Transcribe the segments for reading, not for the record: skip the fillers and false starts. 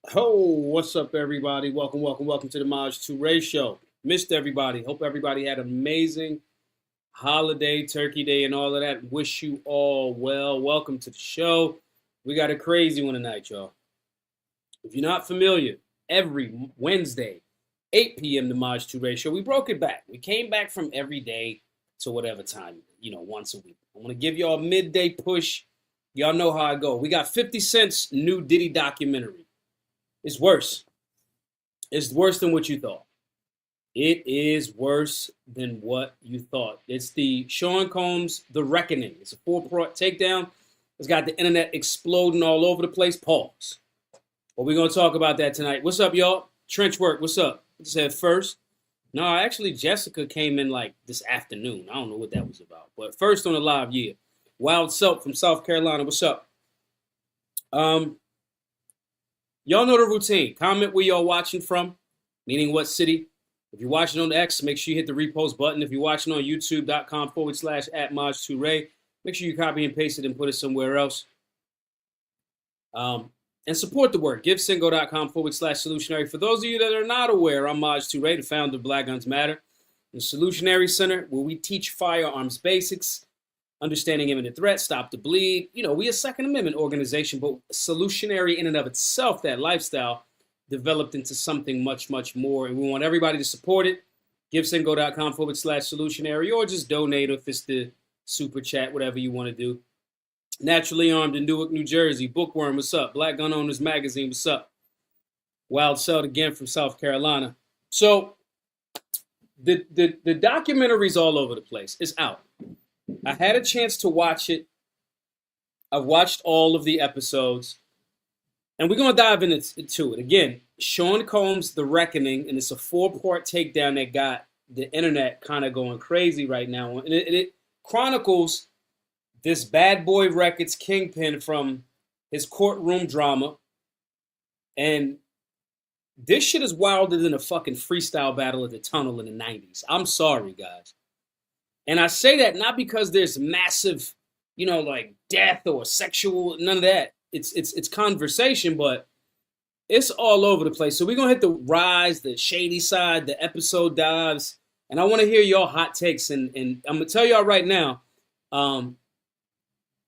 Ho, what's up, everybody? Welcome to the Maj 2 Ray Show. Missed everybody. Hope everybody had an amazing holiday, Turkey Day, and all of that. Wish you all well. Welcome to the show. We got a crazy one tonight, y'all. If you're not familiar, every Wednesday, 8 p.m., the Maj 2 Ray Show, we broke it back. We came back from every day to whatever time, once a week. I want to give y'all a midday push. Y'all know how I go. We got 50 Cent's new Diddy documentary. It's worse. It's worse than what you thought. It is worse than what you thought. It's the Sean Combs, The Reckoning. It's a four-part takedown. It's got the internet exploding all over the place. Pause. But we're going to talk about that tonight. What's up, y'all? Trench Work, what's up? I said first. No, actually, Jessica came in like this afternoon. I don't know what that was about. But first on the live, yeah. Wild Self from South Carolina, what's up? Y'all know the routine. Comment where y'all watching from, meaning what city. If you're watching on X, make sure you hit the repost button. If you're watching on youtube.com/@Maj2Ray, make sure you copy and paste it and put it somewhere else. And support the work. GiveSingo.com/solutionary. For those of you that are not aware, I'm Maj2Ray, the founder of Black Guns Matter, the Solutionary Center, where we teach firearms basics, understanding imminent threat, stop the bleed. We a Second Amendment organization, but solutionary in and of itself, that lifestyle developed into something much, much more. And we want everybody to support it. GiveSingo.com/solutionary, or just donate if it's the super chat, whatever you want to do. Naturally Armed in Newark, New Jersey. Bookworm, what's up? Black Gun Owners Magazine, what's up? Wild Cell again from South Carolina. So the documentary's all over the place. It's out. I had a chance to watch it. I've watched all of the episodes. And we're going to dive into it. Again, Sean Combs, The Reckoning, and it's a four-part takedown that got the internet kind of going crazy right now. And it chronicles this Bad Boy Records kingpin from his courtroom drama. And this shit is wilder than a fucking freestyle battle at the tunnel in the 90s. I'm sorry, guys. And I say that not because there's massive, like death or sexual, none of that. It's conversation, but it's all over the place. So we're going to hit the rise, the shady side, the episode dives. And I want to hear y'all hot takes. And I'm going to tell y'all right now,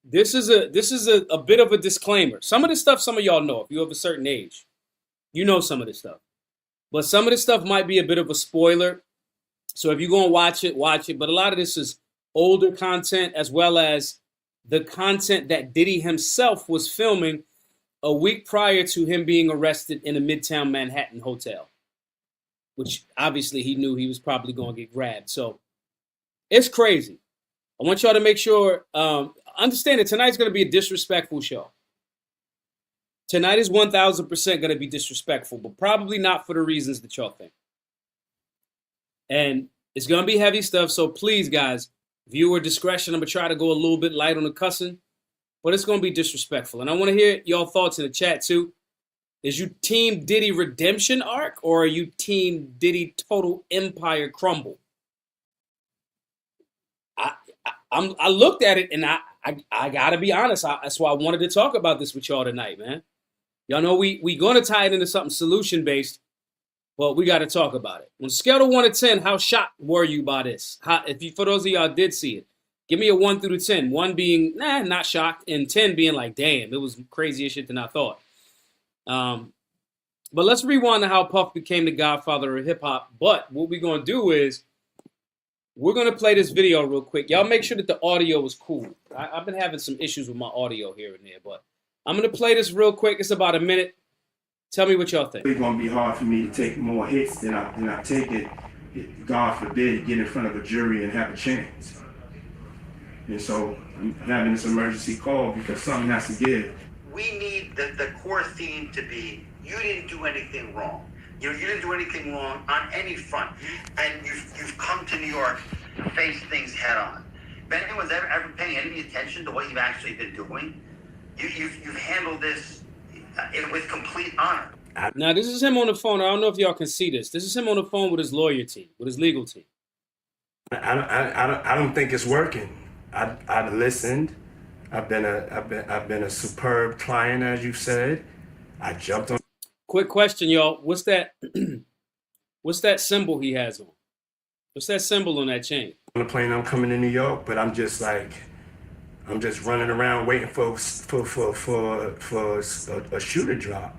this is a bit of a disclaimer. Some of this stuff, some of y'all know. If you're of a certain age, you know some of this stuff. But some of this stuff might be a bit of a spoiler. So if you're going to watch it, watch it. But a lot of this is older content, as well as the content that Diddy himself was filming a week prior to him being arrested in a Midtown Manhattan hotel, which obviously he knew he was probably going to get grabbed. So it's crazy. I want y'all to make sure, understand that tonight's going to be a disrespectful show. Tonight is 1,000% going to be disrespectful, but probably not for the reasons that y'all think. And it's going to be heavy stuff, so please, guys, viewer discretion. I'm going to try to go a little bit light on the cussing, but it's going to be disrespectful. And I want to hear y'all thoughts in the chat, too. Is you team Diddy redemption arc, or are you team Diddy total empire crumble? I looked at it, and I got to be honest. That's why I wanted to talk about this with y'all tonight, man. Y'all know we going to tie it into something solution-based, but we got to talk about it. On a scale of 1 to 10, how shocked were you by this? For those of y'all did see it, give me a 1 through 10. 1 being, not shocked, and 10 being like, damn, it was crazier shit than I thought. But let's rewind to how Puff became the godfather of hip-hop. But what we're going to do is we're going to play this video real quick. Y'all make sure that the audio is cool. I've been having some issues with my audio here and there, but I'm going to play this real quick. It's about a minute. Tell me what y'all think. It's going to be hard for me to take more hits than I take it, God forbid, get in front of a jury and have a chance. And so I'm having this emergency call because something has to give. We need the core theme to be, you didn't do anything wrong. You didn't do anything wrong on any front. And you've come to New York to face things head on. If anyone's ever paying any attention to what you've actually been doing, you've handled this with complete honor. Now, this is him on the phone. I don't know if y'all can see this. This is him on the phone with his lawyer team, with his legal team. I don't think it's working. I listened. I've been a superb client, as you said. I jumped on. Quick question, y'all. What's that? What's that symbol he has on? What's that symbol on that chain? On the plane, I'm coming to New York, but I'm just running around waiting for a shoe to drop.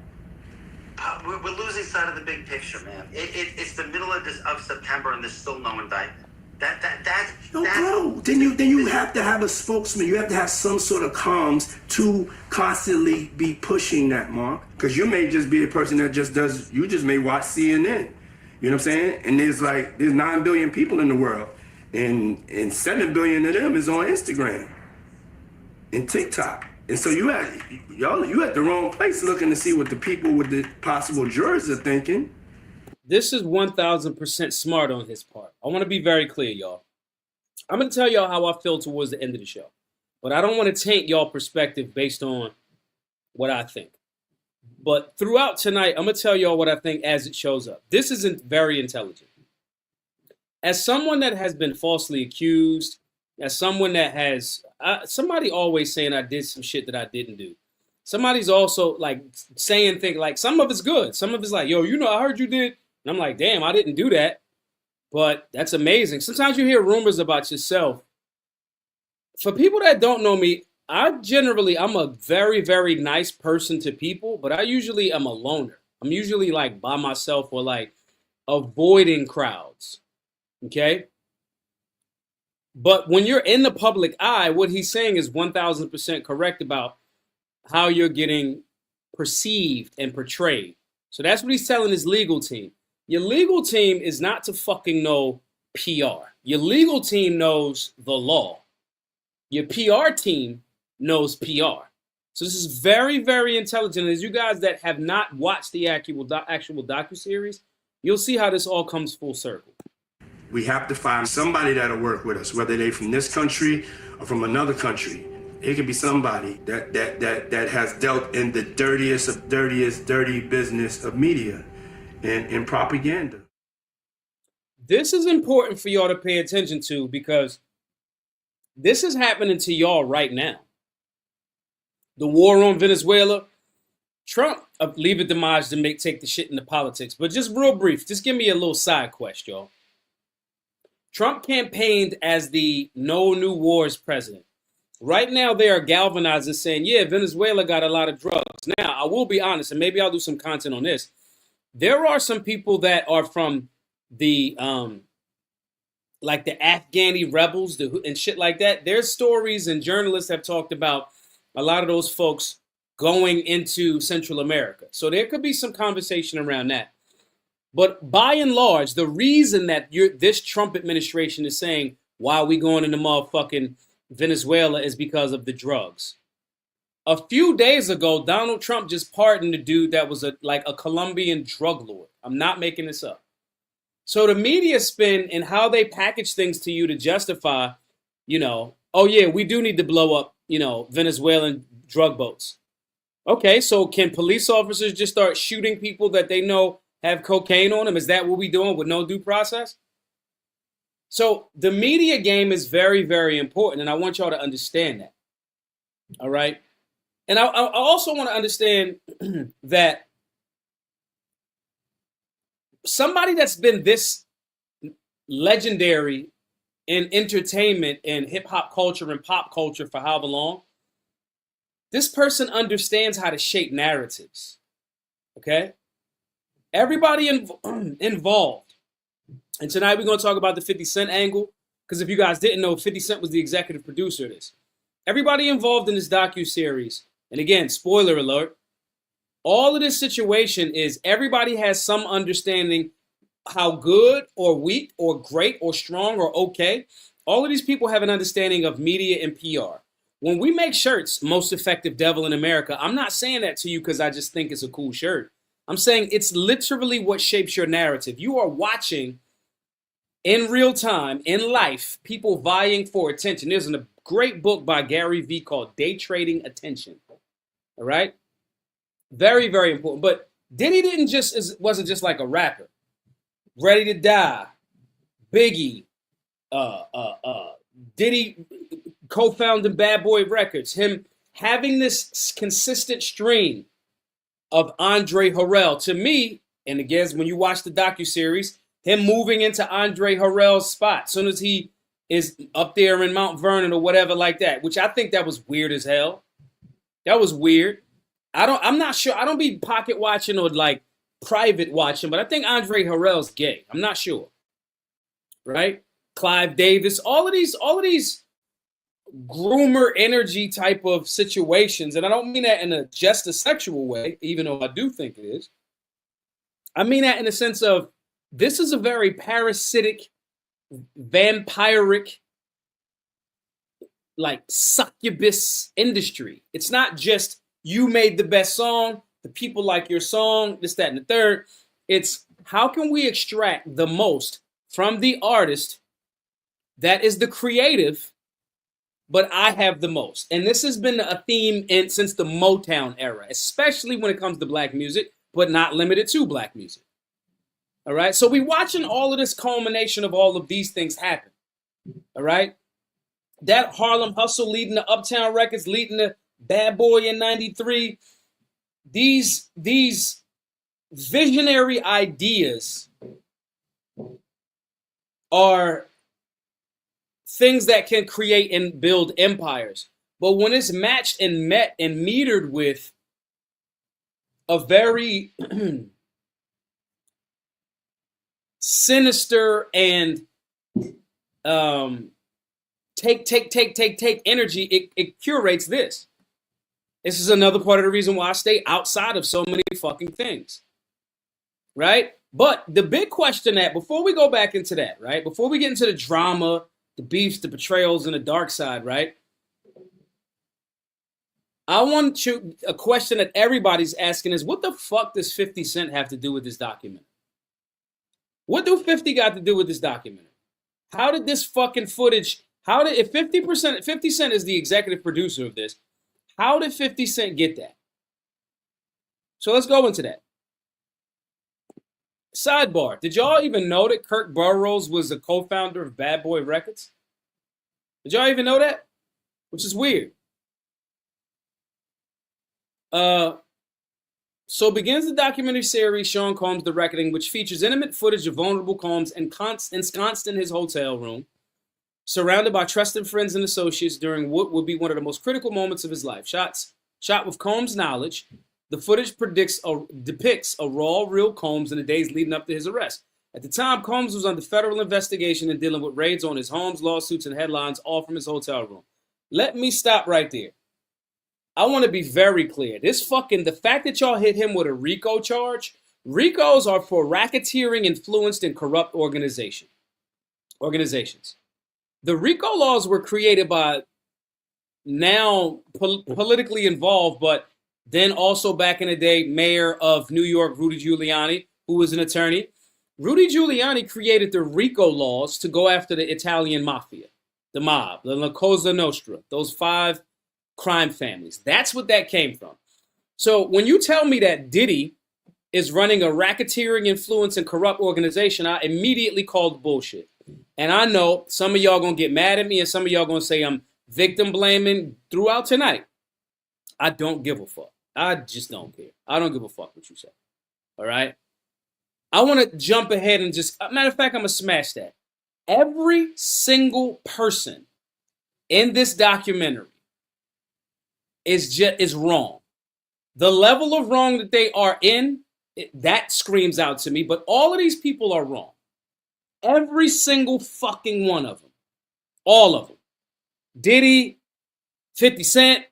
We're losing sight of the big picture, man. It's the middle of September and there's still no indictment. Bro, then you have to have a spokesman. You have to have some sort of comms to constantly be pushing that, Mark. Because you may just be a person that you just may watch CNN. You know what I'm saying? And there's 9 billion people in the world. And 7 billion of them is on Instagram and TikTok. And so you at the wrong place looking to see what the people with the possible jurors are thinking. This is 1,000% smart on his part. I want to be very clear, y'all. I'm going to tell y'all how I feel towards the end of the show. But I don't want to taint y'all perspective based on what I think. But throughout tonight, I'm going to tell y'all what I think as it shows up. This isn't very intelligent. As someone that has been falsely accused, as someone that has, somebody always saying I did some shit that I didn't do. Somebody's also saying things like some of it's good. Some of it's like, yo, I heard you did. And I'm like, damn, I didn't do that. But that's amazing. Sometimes you hear rumors about yourself. For people that don't know me, I'm a very, very nice person to people, but I usually am a loner. I'm usually by myself or avoiding crowds. Okay? But when you're in the public eye, what he's saying is 1,000% correct about how you're getting perceived and portrayed. So that's what he's telling his legal team. Your legal team is not to fucking know PR. Your legal team knows the law. Your PR team knows PR. So this is very, very intelligent. As you guys that have not watched the actual docuseries, you'll see how this all comes full circle. We have to find somebody that'll work with us, whether they're from this country or from another country. It could be somebody that has dealt in the dirtiest of dirty business of media and propaganda. This is important for y'all to pay attention to because this is happening to y'all right now. The war on Venezuela, Trump, leave it to Maj to take the shit into politics. But just real brief, just give me a little side quest, y'all. Trump campaigned as the no new wars president. Right now, they are galvanizing, saying, yeah, Venezuela got a lot of drugs. Now, I will be honest, and maybe I'll do some content on this. There are some people that are from the, the Afghani rebels and shit like that. There's stories and journalists have talked about a lot of those folks going into Central America. So there could be some conversation around that. But by and large, the reason that this Trump administration is saying, why are we going into motherfucking Venezuela is because of the drugs. A few days ago, Donald Trump just pardoned a dude that was a Colombian drug lord. I'm not making this up. So the media spin and how they package things to you to justify, oh yeah, we do need to blow up, Venezuelan drug boats. Okay, so can police officers just start shooting people that they know have cocaine on them? Is that what we doing with no due process? So the media game is very, very important, and I want y'all to understand that. All right? And I also want to understand that somebody that's been this legendary in entertainment and hip-hop culture and pop culture for however long, this person understands how to shape narratives. Okay? Everybody involved. And tonight we're going to talk about the 50 Cent angle, because if you guys didn't know, 50 Cent was the executive producer of this. Everybody involved in this docuseries, and again, spoiler alert, all of this situation is everybody has some understanding how good or weak or great or strong or okay. All of these people have an understanding of media and PR. When we make shirts, most effective devil in America, I'm not saying that to you because I just think it's a cool shirt. I'm saying it's literally what shapes your narrative. You are watching in real time, in life, people vying for attention. There's a great book by Gary Vee called Day Trading Attention. All right? Very, very important. But Diddy wasn't just like a rapper. Ready to Die, Biggie, Diddy co-founding Bad Boy Records, him having this consistent stream of Andre Harrell. To me, and again, when you watch the docuseries, him moving into Andre Harrell's spot as soon as he is up there in Mount Vernon or whatever like that, which I think that was weird as hell. That was weird. I'm not sure. I don't be pocket watching or like private watching, but I think Andre Harrell's gay. I'm not sure. Right? Clive Davis, all of these groomer energy type of situations, and I don't mean that in just a sexual way, even though I do think it is. I mean that in the sense of this is a very parasitic, vampiric, like succubus industry. It's not just you made the best song, the people like your song, this, that, and the third. It's how can we extract the most from the artist that is the creative, but I have the most. And this has been a theme since the Motown era, especially when it comes to black music, but not limited to black music. All right. So we're watching all of this culmination of all of these things happen. All right. That Harlem Hustle leading to Uptown Records, leading to Bad Boy in 93. These visionary ideas are things that can create and build empires. But when it's matched and met and metered with a very sinister and take energy, it curates this. This is another part of the reason why I stay outside of so many fucking things. Right? But the big question that, before we go back into that, right? Before we get into the drama, the beefs, the betrayals, and the dark side, right? I want you, a question that everybody's asking is, what the fuck does 50 Cent have to do with this document? What do 50 got to do with this document? How did this fucking footage, if 50 Cent is the executive producer of this, how did 50 Cent get that? So let's go into that. Sidebar, did y'all even know that Kirk Burroughs was a co-founder of Bad Boy Records? Did y'all even know that? Which is weird. So begins the documentary series Sean Combs, The Reckoning, which features intimate footage of vulnerable Combs ensconced in his hotel room, surrounded by trusted friends and associates during what would be one of the most critical moments of his life. Shot with Combs' knowledge, the footage depicts a raw, real Combs in the days leading up to his arrest. At the time, Combs was under federal investigation and dealing with raids on his homes, lawsuits, and headlines, all from his hotel room. Let me stop right there. I want to be very clear. The fact that y'all hit him with a RICO charge, RICOs are for racketeering, influenced, and corrupt organizations. The RICO laws were created by now politically involved, but then also back in the day, Mayor of New York, Rudy Giuliani, who was an attorney. Rudy Giuliani created the RICO laws to go after the Italian mafia, the mob, the La Cosa Nostra, those 5 crime families. That's what that came from. So when you tell me that Diddy is running a racketeering, influence, and corrupt organization, I immediately called bullshit. And I know some of y'all gonna get mad at me and some of y'all gonna say I'm victim blaming throughout tonight. I don't give a fuck. I just don't care. I don't give a fuck what you say. All right? I want to jump ahead and matter of fact, I'm going to smash that. Every single person in this documentary is wrong. The level of wrong that they are in, that screams out to me, but all of these people are wrong. Every single fucking one of them. All of them. Diddy, 50 Cent,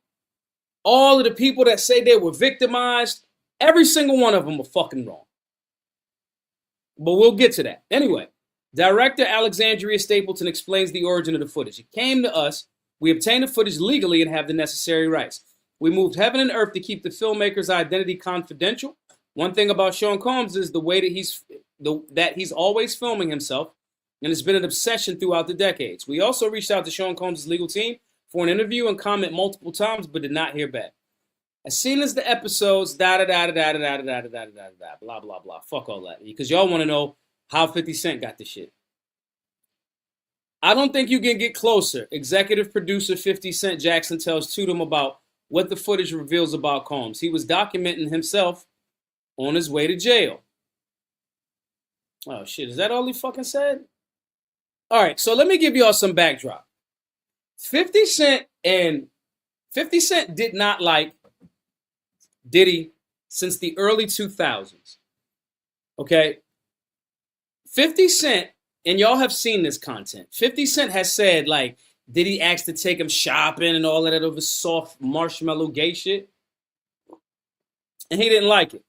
all of the people that say they were victimized, every single one of them are fucking wrong. But we'll get to that. Anyway, director Alexandria Stapleton explains the origin of the footage. It came to us. We obtained the footage legally and have the necessary rights. We moved heaven and earth to keep the filmmaker's identity confidential. One thing about Sean Combs is the way that he's always filming himself, and it's been an obsession throughout the decades. We also reached out to Sean Combs' legal team for an interview and comment multiple times, but did not hear back. As soon as the episodes, blah, blah, blah. Fuck all that. Because y'all want to know how 50 Cent got this shit. I don't think you can get closer. Executive producer 50 Cent Jackson tells Tudum about what the footage reveals about Combs. He was documenting himself on his way to jail. Oh, shit. Is that all he fucking said? All right. So let me give y'all some backdrop. 50 Cent did not like Diddy since the early 2000s. Okay? 50 Cent, and y'all have seen this content. 50 Cent has said, like, Diddy asked to take him shopping and all of that over soft marshmallow gay shit. And he didn't like it.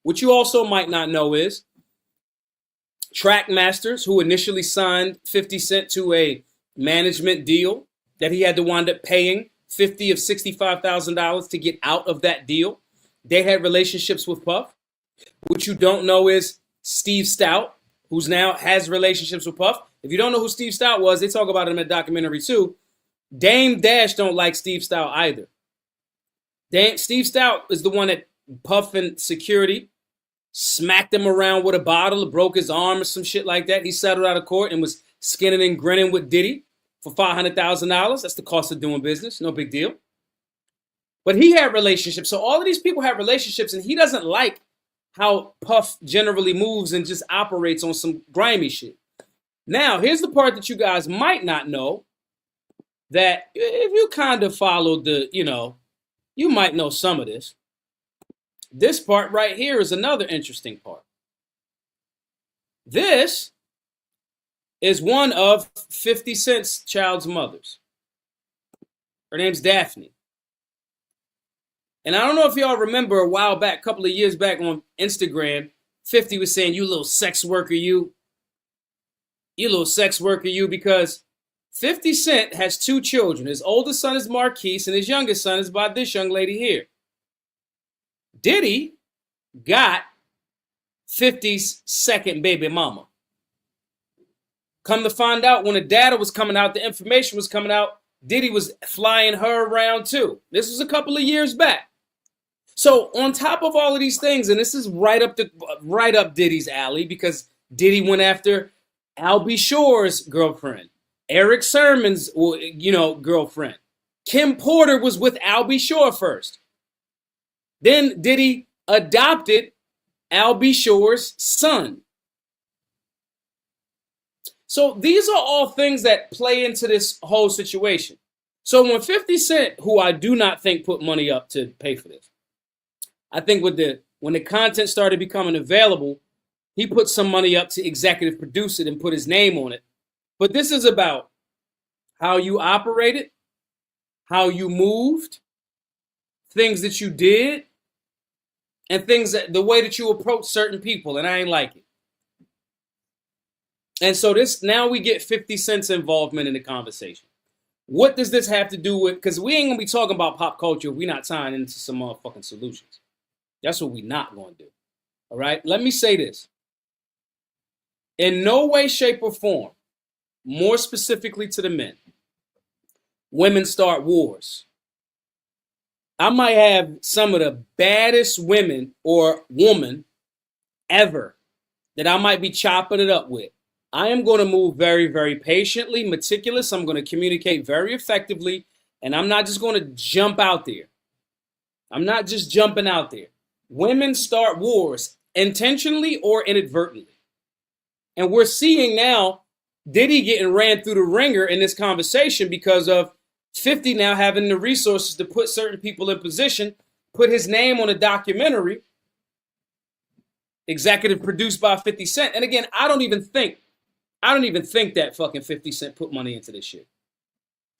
What you also might not know is Trackmasters, who initially signed 50 Cent to a management deal that he had to wind up paying $50,000 of $65,000 to get out of that deal. They had relationships with Puff. What you don't know is Steve Stout, who's now has relationships with Puff. If you don't know who Steve Stout was, they talk about him in a documentary too. Dame Dash don't like Steve Stout either. Steve Stout is the one that Puff and security smacked him around with a bottle, broke his arm or some shit like that. He settled out of court and was skinning and grinning with Diddy for $500,000. That's the cost of doing business. No big deal. But he had relationships. So all of these people have relationships, and he doesn't like how Puff generally moves and just operates on some grimy shit. Now, here's the part that you guys might not know, that if you kind of followed you might know some of this. This part right here is another interesting part. This is one of 50 Cent's child's mothers. Her name's Daphne. And I don't know if y'all remember a while back, a couple of years back on Instagram, 50 was saying, you little sex worker, you little sex worker, you, because 50 Cent has two children. His oldest son is Marquise, and his youngest son is by this young lady here. Diddy got 50's second baby mama. Come to find out, when the data was coming out, the information was coming out, Diddy was flying her around too. This was a couple of years back. So on top of all of these things, and this is right up Diddy's alley, because Diddy went after Albie Shore's girlfriend, Eric Sermon's girlfriend. Kim Porter was with Albie Shore first. Then Diddy adopted Albie Shore's son. So these are all things that play into this whole situation. So when 50 Cent, who I do not think put money up to pay for this, I think when the content started becoming available, he put some money up to executive produce it and put his name on it. But this is about how you operated, how you moved, things that you did, and the way that you approach certain people, and I ain't like it. And so now we get 50 Cent's involvement in the conversation. What does this have to do with, because we ain't gonna be talking about pop culture if we're not tying into some motherfucking solutions. That's what we're not gonna do. All right, let me say this. In no way, shape, or form, more specifically to the men, women start wars. I might have some of the baddest women or woman ever that I might be chopping it up with. I am going to move very, very patiently, meticulous. I'm going to communicate very effectively, and I'm not just going to jump out there. I'm not just jumping out there. Women start wars intentionally or inadvertently. And we're seeing now Diddy getting ran through the ringer in this conversation because of 50 now having the resources to put certain people in position, put his name on a documentary, executive produced by 50 Cent. And again, I don't even think that fucking 50 Cent put money into this shit.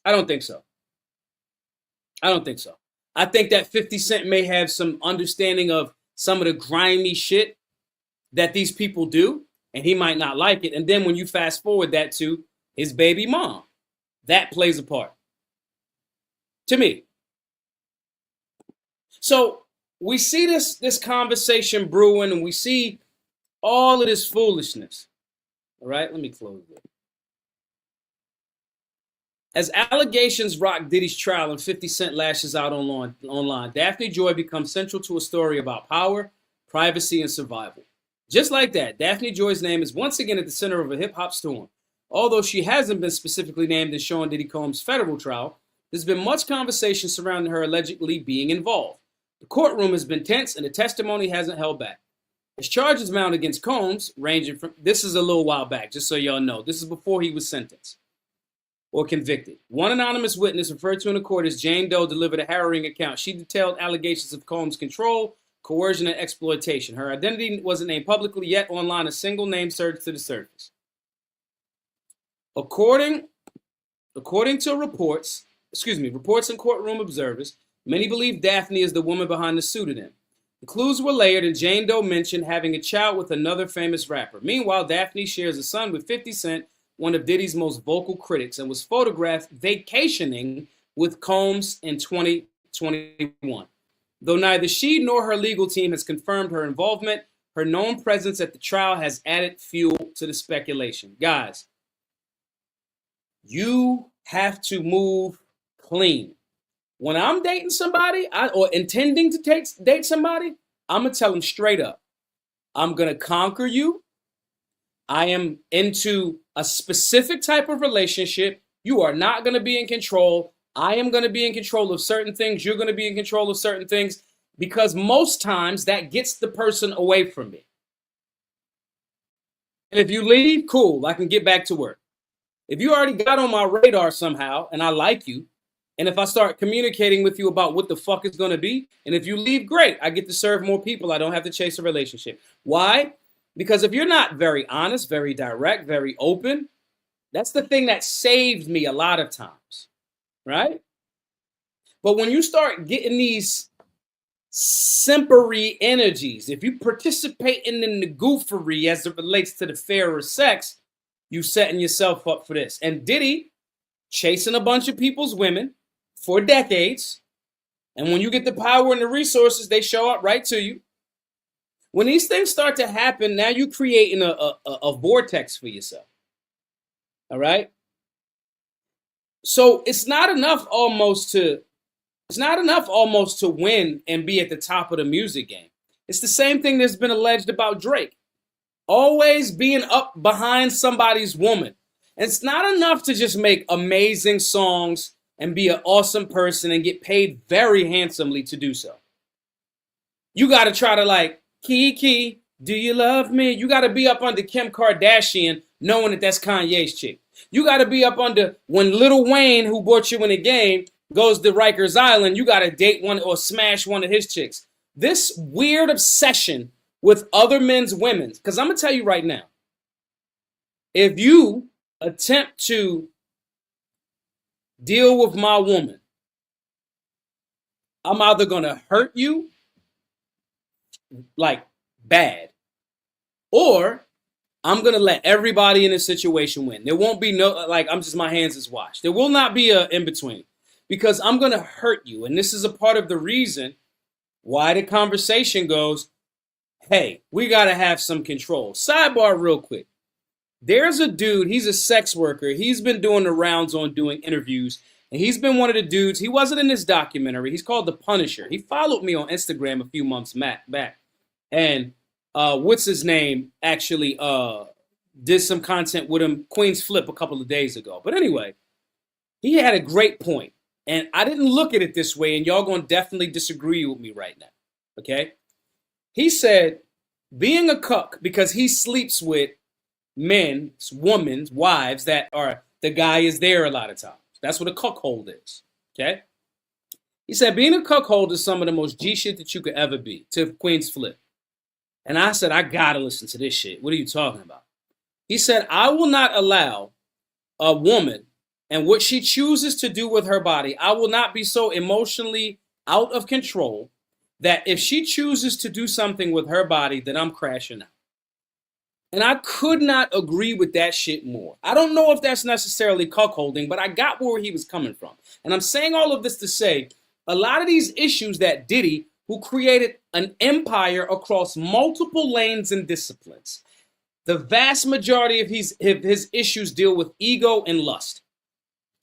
I don't think so. I think that 50 Cent may have some understanding of some of the grimy shit that these people do, and he might not like it. And then when you fast forward that to his baby mom, that plays a part. To me. So we see this conversation brewing, and we see all of this foolishness. All right, let me close it. As allegations rock Diddy's trial and 50 Cent lashes out online, Daphne Joy becomes central to a story about power, privacy, and survival. Just like that, Daphne Joy's name is once again at the center of a hip-hop storm. Although she hasn't been specifically named in Sean Diddy Combs' federal trial, there's been much conversation surrounding her allegedly being involved. The courtroom has been tense and the testimony hasn't held back. His charges mounted against Combs, ranging from, this is a little while back, just so y'all know. This is before he was sentenced or convicted. One anonymous witness referred to in the court as Jane Doe delivered a harrowing account. She detailed allegations of Combs' control, coercion, and exploitation. Her identity wasn't named publicly, yet online a single name surged to the surface. According to reports and courtroom observers, many believe Daphne is the woman behind the pseudonym. The clues were layered, and Jane Doe mentioned having a child with another famous rapper. Meanwhile, Daphne shares a son with 50 Cent, one of Diddy's most vocal critics, and was photographed vacationing with Combs in 2021. Though neither she nor her legal team has confirmed her involvement, her known presence at the trial has added fuel to the speculation. Guys, you have to move clean. When I'm dating somebody or intending to date somebody, I'm going to tell them straight up, I'm going to conquer you. I am into a specific type of relationship. You are not going to be in control. I am going to be in control of certain things. You're going to be in control of certain things, because most times that gets the person away from me. And if you leave, cool, I can get back to work. If you already got on my radar somehow and I like you, and if I start communicating with you about what the fuck is going to be, and if you leave, great, I get to serve more people. I don't have to chase a relationship. Why? Because if you're not very honest, very direct, very open, that's the thing that saved me a lot of times, right? But when you start getting these simpery energies, if you participate in the goofery as it relates to the fairer sex, you setting yourself up for this. And Diddy chasing a bunch of people's women for decades. And when you get the power and the resources, they show up right to you. When these things start to happen, now you're creating a vortex for yourself. All right. So it's not enough almost to win and be at the top of the music game. It's the same thing that's been alleged about Drake. Always being up behind somebody's woman. And it's not enough to just make amazing songs and be an awesome person and get paid very handsomely to do so. You got to try to like, Kiki, do you love me? You got to be up under Kim Kardashian knowing that that's Kanye's chick. You got to be up under when Lil Wayne, who brought you in the game, goes to Rikers Island, you got to date one or smash one of his chicks. This weird obsession with other men's women, because I'm going to tell you right now, if you attempt to deal with my woman, I'm either going to hurt you like bad, or I'm going to let everybody in this situation win. There won't be no, like, my hands is washed. There will not be a in between, because I'm going to hurt you. And this is a part of the reason why the conversation goes, hey, we got to have some control. Sidebar real quick. There's a dude, he's a sex worker. He's been doing the rounds on doing interviews. And he's been one of the dudes, he wasn't in this documentary. He's called The Punisher. He followed me on Instagram a few months back. And what's his name actually did some content with him, Queen's Flip, a couple of days ago. But anyway, he had a great point. And I didn't look at it this way, and y'all gonna definitely disagree with me right now, okay? He said being a cuck, because he sleeps with women's wives that are, the guy is there a lot of times. That's what a cuckold is, okay? He said being a cuckold is some of the most G shit that you could ever be, to Queen's Flip. And I said, I gotta listen to this shit. What are you talking about? He said, I will not allow a woman and what she chooses to do with her body. I will not be so emotionally out of control that if she chooses to do something with her body, that I'm crashing out. And I could not agree with that shit more. I don't know if that's necessarily cuckolding, but I got where he was coming from. And I'm saying all of this to say, a lot of these issues that Diddy, who created an empire across multiple lanes and disciplines, the vast majority of his issues deal with ego and lust.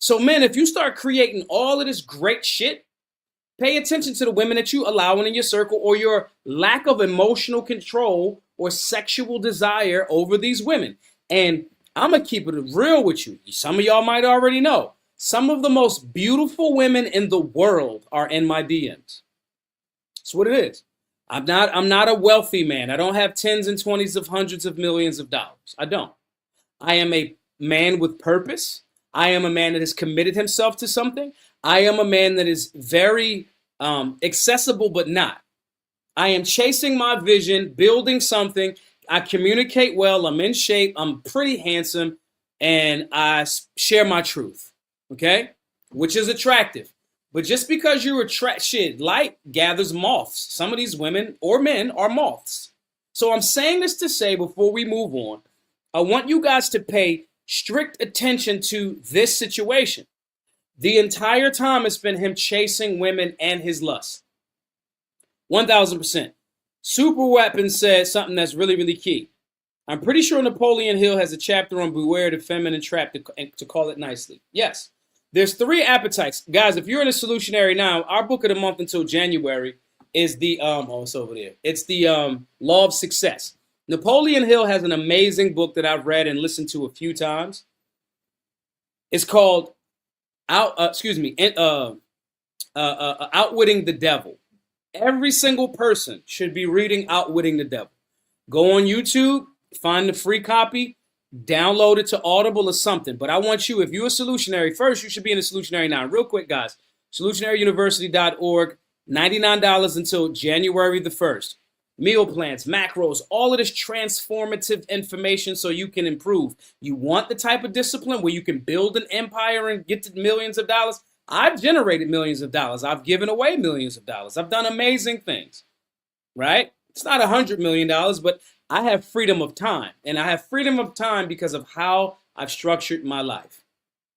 So men, if you start creating all of this great shit, pay attention to the women that you allow in your circle, or your lack of emotional control or sexual desire over these women. And I'm going to keep it real with you. Some of y'all might already know. Some of the most beautiful women in the world are in my DMs. That's what it is. I'm not a wealthy man. I don't have tens and twenties of hundreds of millions of dollars. I don't. I am a man with purpose. I am a man that has committed himself to something. I am a man that is very accessible, but not. I am chasing my vision, building something. I communicate well. I'm in shape. I'm pretty handsome. And I share my truth. Okay? Which is attractive. But just because you're shit, light gathers moths. Some of these women or men are moths. So I'm saying this to say before we move on, I want you guys to pay strict attention to this situation. The entire time it's been him chasing women and his lust. 1000%. Super Weapon said something that's really, really key. I'm pretty sure Napoleon Hill has a chapter on beware the feminine trap, to call it nicely. Yes. There's 3 appetites. Guys, if you're in a solutionary now, our book of the month until January is the, it's over there. It's the Law of Success. Napoleon Hill has an amazing book that I've read and listened to a few times. It's called Outwitting the Devil. Every single person should be reading Outwitting the Devil. Go on YouTube, find the free copy, download it to Audible or something. But I want you, if you're a solutionary, first you should be in a solutionary now. Real quick, guys. Solutionaryuniversity.org, $99 until January the 1st. Meal plans, macros, all of this transformative information so you can improve. You want the type of discipline where you can build an empire and get to millions of dollars? I've generated millions of dollars. I've given away millions of dollars. I've done amazing things, right? It's not $100 million, but I have freedom of time. And I have freedom of time because of how I've structured my life.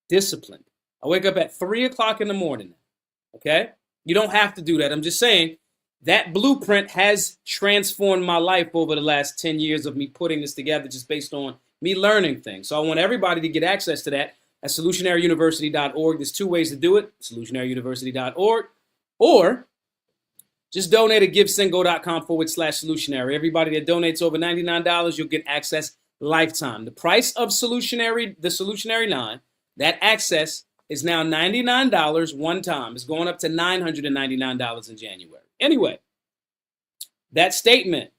Disciplined. I wake up at 3 o'clock in the morning, okay? You don't have to do that. I'm just saying, that blueprint has transformed my life over the last 10 years of me putting this together just based on me learning things. So I want everybody to get access to that at solutionaryuniversity.org. There's 2 ways to do it, solutionaryuniversity.org, or just donate at givesingo.com/solutionary. Everybody that donates over $99, you'll get access lifetime. The price of the solutionary line, that access is now $99 one time. It's going up to $999 in January. Anyway, that statement,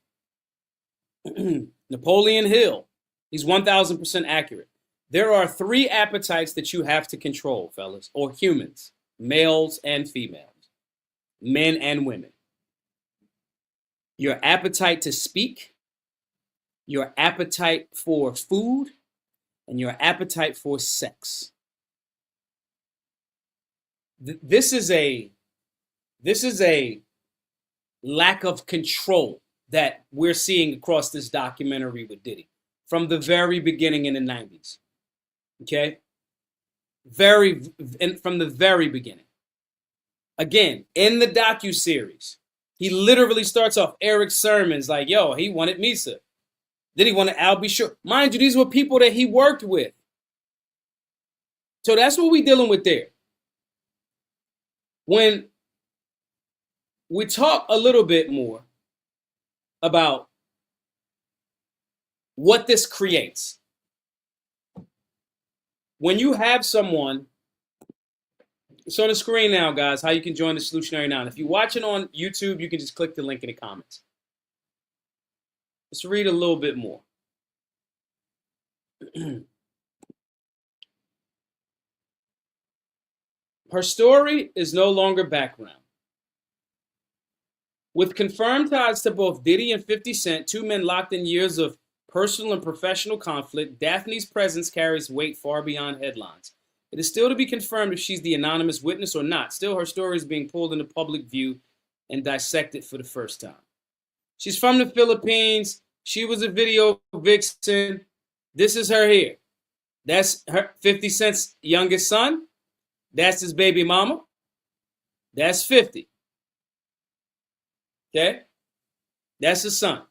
Napoleon Hill, he's 1000% accurate. There are 3 appetites that you have to control, fellas, or humans, males and females, men and women. Your appetite to speak, your appetite for food, and your appetite for sex. This is a lack of control that we're seeing across this documentary with Diddy from the very beginning in the 90s. Okay? From the very beginning. Again, in the docuseries, he literally starts off Eric's sermons like, yo, he wanted Misa. Then he wanted Albie Shore. Mind you, these were people that he worked with. So that's what we're dealing with there. When we talk a little bit more about what this creates. When you have someone, it's on the screen now, guys, how you can join the Solutionary Now. If you're watching on YouTube, you can just click the link in the comments. Let's read a little bit more. Her story is no longer background. With confirmed ties to both Diddy and 50 Cent, 2 men locked in years of personal and professional conflict, Daphne's presence carries weight far beyond headlines. It is still to be confirmed if she's the anonymous witness or not. Still, her story is being pulled into public view and dissected for the first time. She's from the Philippines. She was a video vixen. This is her here. That's her 50 Cent's youngest son. That's his baby mama. That's 50. Okay? That's his son.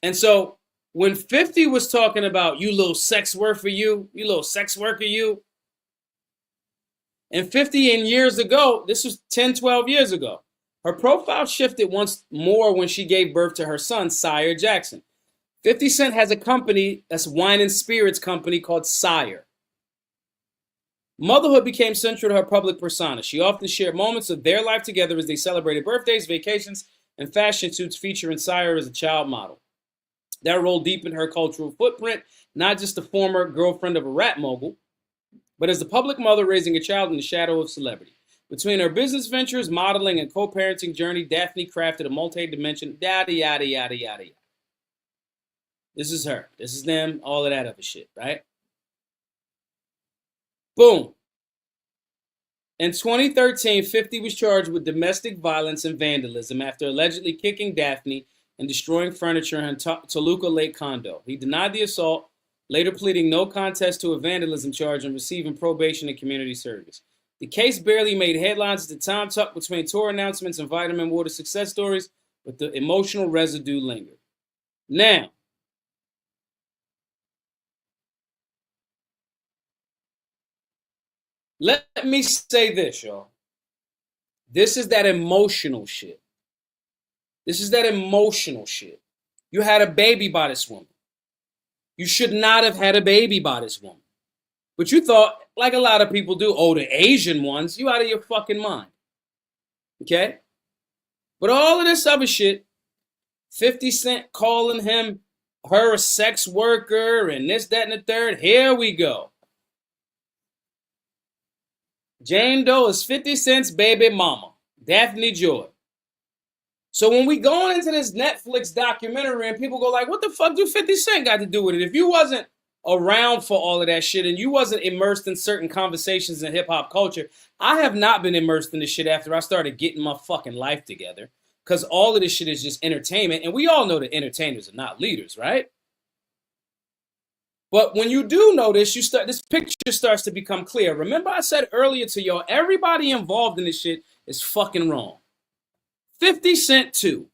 And so when 50 was talking about you little sex worker, you little sex worker, you. And 50 and years ago, this was 10, 12 years ago, her profile shifted once more when she gave birth to her son, Sire Jackson. 50 Cent has a company, that's wine and spirits company called Sire. Motherhood became central to her public persona. She often shared moments of their life together as they celebrated birthdays, vacations, and fashion shoots featuring Sire as a child model. That role deepened her cultural footprint, not just the former girlfriend of a rap mogul, but as the public mother raising a child in the shadow of celebrity. Between her business ventures, modeling, and co-parenting journey, Daphne crafted a multi-dimension yada, yada, yada, yada, yada. This is her. This is them, all of that other shit, right? Boom. In 2013, 50 was charged with domestic violence and vandalism after allegedly kicking Daphne and destroying furniture in her Toluca Lake condo. He denied the assault, later pleading no contest to a vandalism charge and receiving probation and community service. The case barely made headlines at the time, tucked between tour announcements and vitamin water success stories, but the emotional residue lingered. Now, let me say this, y'all. This is that emotional shit. This is that emotional shit. You had a baby by this woman. You should not have had a baby by this woman. But you thought, like a lot of people do, oh, the Asian ones, you out of your fucking mind. Okay? But all of this other shit, 50 Cent calling her a sex worker and this, that, and the third, here we go. Jane Doe is 50 Cent's baby mama, Daphne Joy. So when we going into this Netflix documentary and people go like, what the fuck do 50 Cent got to do with it? If you wasn't around for all of that shit and you wasn't immersed in certain conversations in hip hop culture, I have not been immersed in this shit after I started getting my fucking life together. Because all of this shit is just entertainment. And we all know that entertainers are not leaders, right? But when you do know this, this picture starts to become clear. Remember I said earlier to y'all, everybody involved in this shit is fucking wrong. 50 Cent too.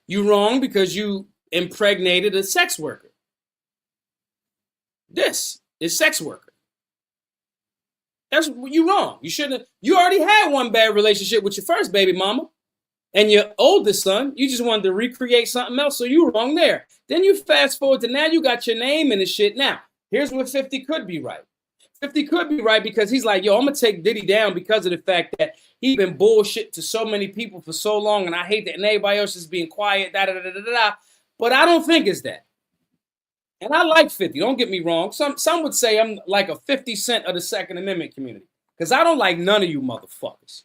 You wrong because you impregnated a sex worker. This is sex worker. That's you wrong. You shouldn't. You already had one bad relationship with your first baby mama and your oldest son. You just wanted to recreate something else, so you were wrong there. Then you fast forward to now you got your name in the shit. Now, here's where 50 could be right. 50 could be right because he's like, yo, I'm going to take Diddy down because of the fact that he's been bullshit to so many people for so long, and I hate that everybody else is being quiet, da-da-da-da-da-da. But I don't think it's that. And I like 50, don't get me wrong. Some would say I'm like a 50 Cent of the Second Amendment community because I don't like none of you motherfuckers.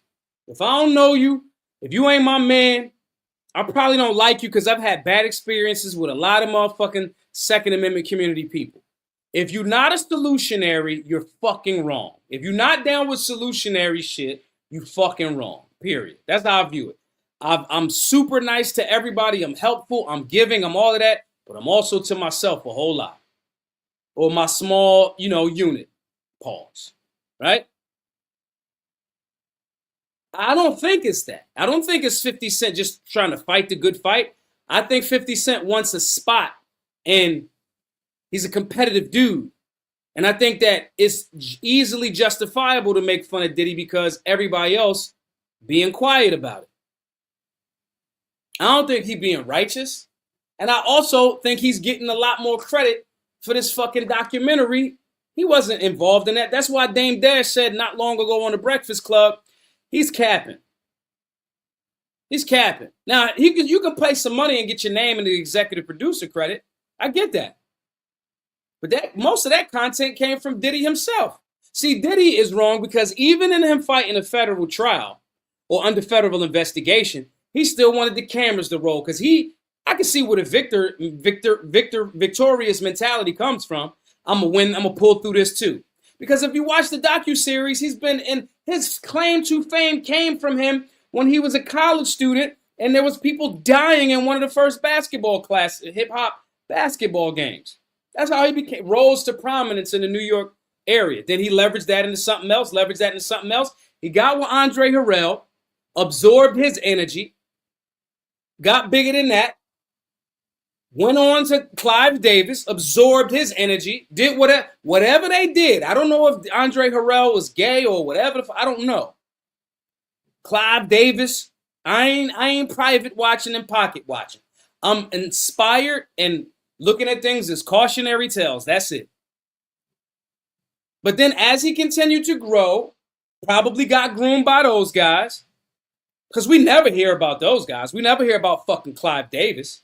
If I don't know you, if you ain't my man, I probably don't like you because I've had bad experiences with a lot of motherfucking Second Amendment community people. If you're not a solutionary, you're fucking wrong. If you're not down with solutionary shit, you fucking wrong, period. That's how I view it. I'm super nice to everybody. I'm helpful. I'm giving. I'm all of that. But I'm also to myself a whole lot. Or my small, unit. Pause. Right? I don't think it's that. I don't think it's 50 Cent just trying to fight the good fight. I think 50 Cent wants a spot and he's a competitive dude. And I think that it's easily justifiable to make fun of Diddy because everybody else being quiet about it. I don't think he's being righteous. And I also think he's getting a lot more credit for this fucking documentary. He wasn't involved in that. That's why Dame Dash said not long ago on The Breakfast Club, he's capping. He's capping. Now, you can pay some money and get your name in the executive producer credit. I get that. But most of that content came from Diddy himself. See, Diddy is wrong because even in him fighting a federal trial or under federal investigation, he still wanted the cameras to roll because I can see where the victorious mentality comes from. I'm gonna win. I'm gonna pull through this too. Because if you watch the docuseries, he's been in his claim to fame came from him when he was a college student and there was people dying in one of the first hip hop basketball games. That's how he rose to prominence in the New York area. Then he leveraged that into something else, He got with Andre Harrell, absorbed his energy, got bigger than that, went on to Clive Davis, absorbed his energy, did whatever they did. I don't know if Andre Harrell was gay or whatever. I don't know. Clive Davis, I ain't private watching and pocket watching. I'm inspired and looking at things as cautionary tales. That's it. But then as he continued to grow, probably got groomed by those guys. Because we never hear about those guys. We never hear about fucking Clive Davis.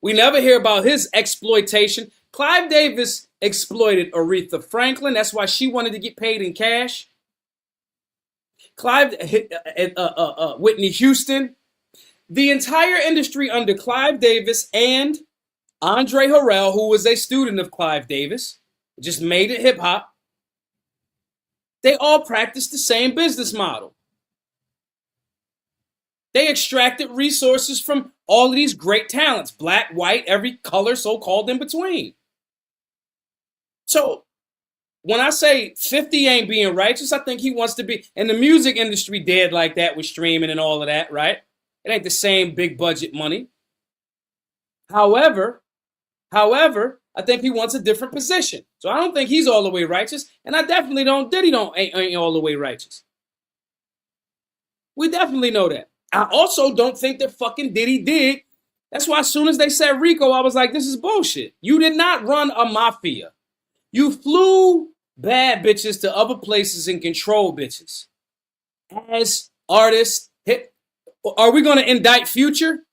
We never hear about his exploitation. Clive Davis exploited Aretha Franklin. That's why she wanted to get paid in cash. Whitney Houston. The entire industry under Clive Davis and Andre Harrell, who was a student of Clive Davis, just made it hip hop. They all practiced the same business model. They extracted resources from all of these great talents, black, white, every color so-called in between. So when I say 50 ain't being righteous, I think he wants to be, and the music industry dead like that with streaming and all of that, right? It ain't the same big budget money. However, I think he wants a different position. So I don't think he's all the way righteous, and I definitely don't, Diddy ain't all the way righteous. We definitely know that. I also don't think that fucking Diddy did. That's why as soon as they said Rico, I was like, this is bullshit. You did not run a mafia. You flew bad bitches to other places and control bitches. As artists, are we going to indict Future?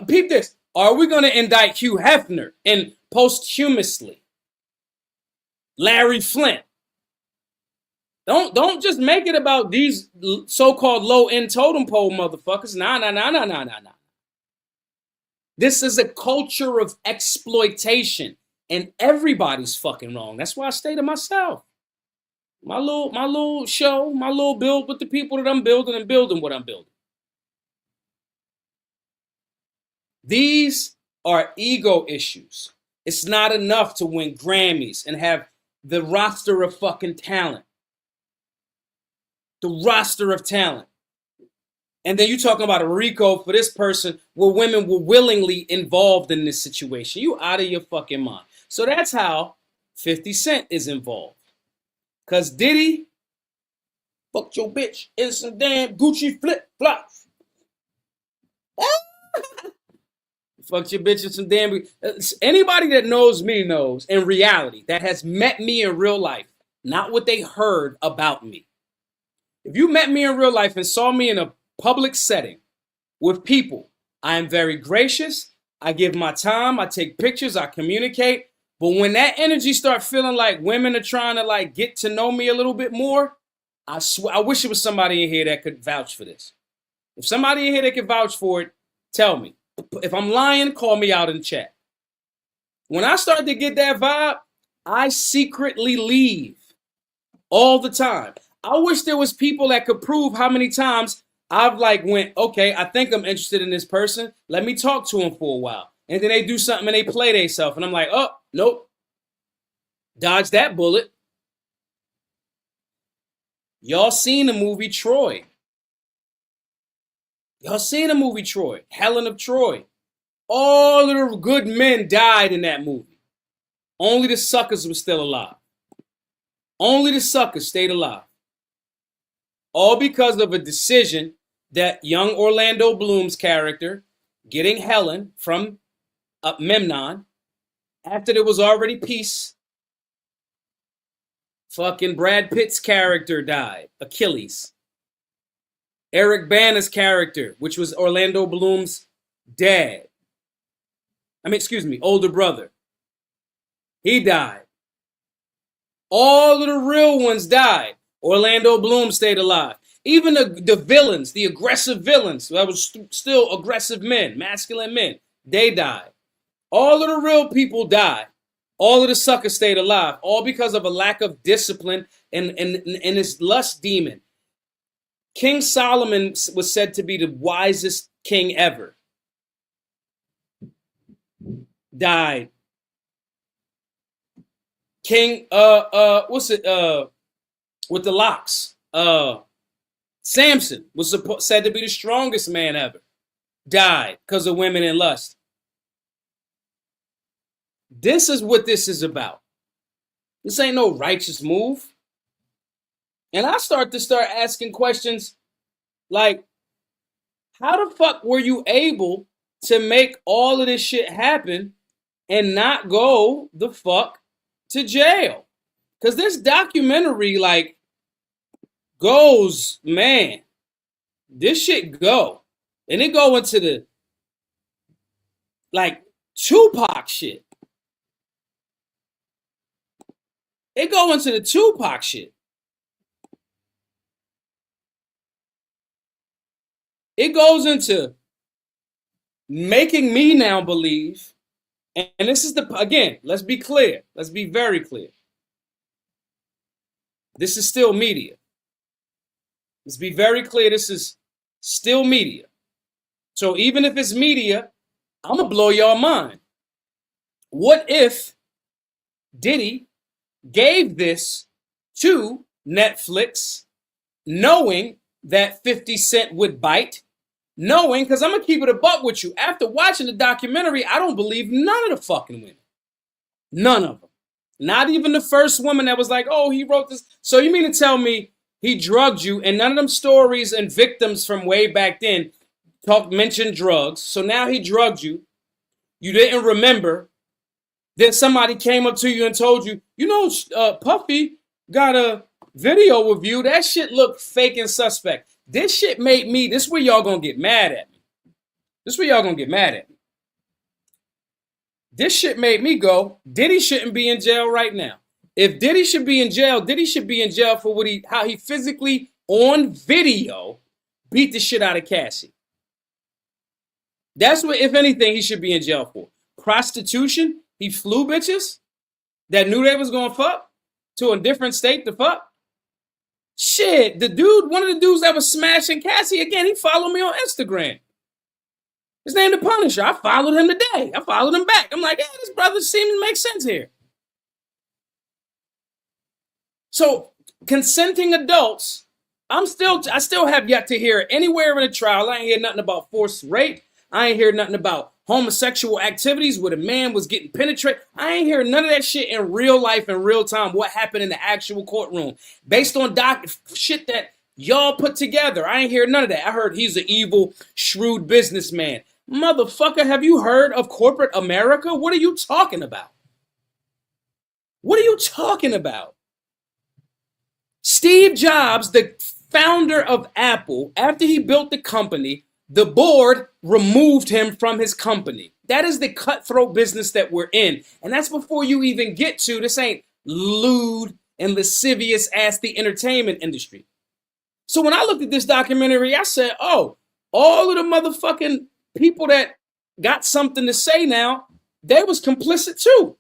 Peep this. Are we going to indict Hugh Hefner and posthumously? Larry Flint. Don't just make it about these so-called low-end totem pole motherfuckers. Nah. This is a culture of exploitation, and everybody's fucking wrong. That's why I stay to myself. My little show, my little build with the people that I'm building and building what I'm building. These are ego issues. It's not enough to win Grammys and have the roster of fucking talent. The roster of talent. And then you talking about a RICO for this person where women were willingly involved in this situation. You out of your fucking mind. So that's how 50 Cent is involved. Because Diddy fucked your bitch in some damn Gucci flip-flops. Fucked your bitch in some damn... Anybody that knows me knows, in reality, that has met me in real life, not what they heard about me. If you met me in real life and saw me in a public setting with people, I am very gracious. I give my time. I take pictures. I communicate. But when that energy starts feeling like women are trying to like get to know me a little bit more, I swear, I wish there was somebody in here that could vouch for this. If somebody in here that could vouch for it, tell me. If I'm lying, call me out in chat. When I start to get that vibe, I secretly leave all the time. I wish there was people that could prove how many times I've like went, okay, I think I'm interested in this person. Let me talk to him for a while. And then they do something and they play themselves. And I'm like, oh, nope. Dodge that bullet. Y'all seen the movie Troy. Y'all seen the movie Troy. Helen of Troy. All of the good men died in that movie. Only the suckers were still alive. Only the suckers stayed alive. All because of a decision that young Orlando Bloom's character, getting Helen from Memnon, after there was already peace, fucking Brad Pitt's character died, Achilles. Eric Bana's character, which was Orlando Bloom's dad. Older brother. He died. All of the real ones died. Orlando Bloom stayed alive. Even the villains, the aggressive villains, that was still aggressive men, masculine men, they died. All of the real people died. All of the suckers stayed alive, all because of a lack of discipline and this lust demon. King Solomon was said to be the wisest king ever. Died. King, with the locks. Samson was said to be the strongest man ever. Died because of women and lust. This is what this is about. This ain't no righteous move. And I start asking questions like, how the fuck were you able to make all of this shit happen and not go the fuck to jail? Because this documentary, like, goes, man, this shit go. And it go into the, like, Tupac shit. It go into the Tupac shit. It goes into making me now believe, and this is the, again, let's be clear. Let's be very clear. This is still media. Let's be very clear. This is still media. So even if it's media, I'm going to blow your mind. What if Diddy gave this to Netflix knowing that 50 Cent would bite? Knowing, because I'm going to keep it a buck with you. After watching the documentary, I don't believe none of the fucking women. None of them. Not even the first woman that was like, oh, he wrote this. So you mean to tell me he drugged you, and none of them stories and victims from way back then mentioned drugs. So now he drugged you. You didn't remember. Then somebody came up to you and told you, you know, Puffy got a video of you. That shit looked fake and suspect. This shit made me, this is where y'all gonna get mad at me. This is where y'all gonna get mad at me. This shit made me go, Diddy shouldn't be in jail right now. If Diddy should be in jail, Diddy should be in jail for how he physically, on video, beat the shit out of Cassie. That's what, if anything, he should be in jail for. Prostitution, he flew bitches that knew they was gonna fuck to a different state to fuck. Shit, the dude, one of the dudes that was smashing Cassie, again, he followed me on Instagram. His name the Punisher. I followed him today. I followed him back. I'm like, yeah, this brother seems to make sense here. So, consenting adults, I still have yet to hear anywhere in a trial. I ain't hear nothing about forced rape. I ain't hear nothing about homosexual activities where the man was getting penetrated. I ain't hear none of that shit in real life, in real time, what happened in the actual courtroom. Based on shit that y'all put together. I ain't hear none of that. I heard he's an evil, shrewd businessman. Motherfucker, have you heard of corporate America? What are you talking about? What are you talking about? Steve Jobs, the founder of Apple, after he built the company, the board removed him from his company. That is the cutthroat business that we're in. And that's before you even get to, this ain't lewd and lascivious as the entertainment industry. So when I looked at this documentary, I said, oh, all of the motherfucking people that got something to say now, they was complicit too.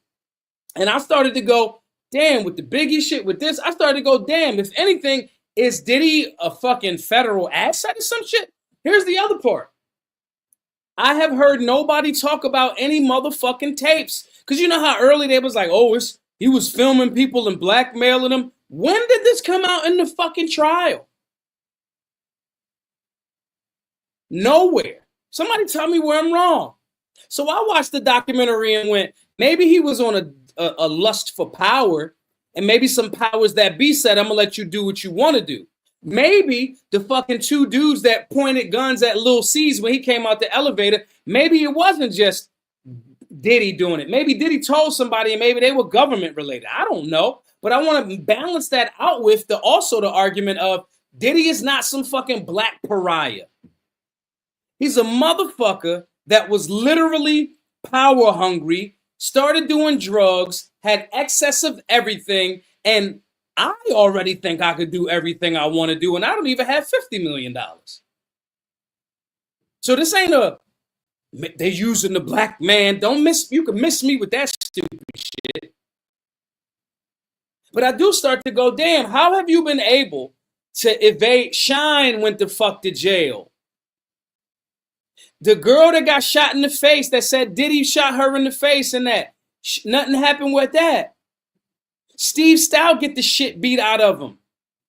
And I started to go, damn, with the Biggie shit, with this, I started to go, damn, if anything, is Diddy a fucking federal asset or some shit? Here's the other part. I have heard nobody talk about any motherfucking tapes. Because you know how early they was like, oh, he was filming people and blackmailing them. When did this come out in the fucking trial? Nowhere. Somebody tell me where I'm wrong. So I watched the documentary and went, maybe he was on a lust for power, and maybe some powers that be said, I'm going to let you do what you want to do. Maybe the fucking two dudes that pointed guns at Lil C's when he came out the elevator, maybe it wasn't just Diddy doing it. Maybe Diddy told somebody and maybe they were government related. I don't know. But I want to balance that out with the argument of Diddy is not some fucking black pariah. He's a motherfucker that was literally power hungry, started doing drugs, had excess of everything, and I already think I could do everything I want to do, and I don't even have $50 million. So this ain't they're using the black man. You can miss me with that stupid shit. But I do start to go, damn, how have you been able to evade? Shine went the fuck to jail. The girl that got shot in the face that said Diddy shot her in the face and that, nothing happened with that. Steve Stout get the shit beat out of him.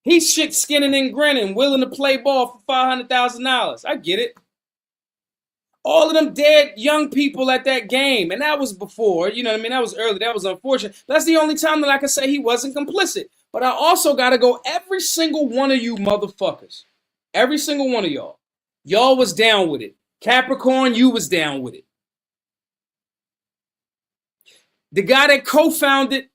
He's shit skinning and grinning, willing to play ball for $500,000. I get it. All of them dead young people at that game. And that was before, you know what I mean? That was early. That was unfortunate. That's the only time that I can say he wasn't complicit. But I also got to go, every single one of you motherfuckers, every single one of y'all was down with it. Capricorn, you was down with it. The guy that co-founded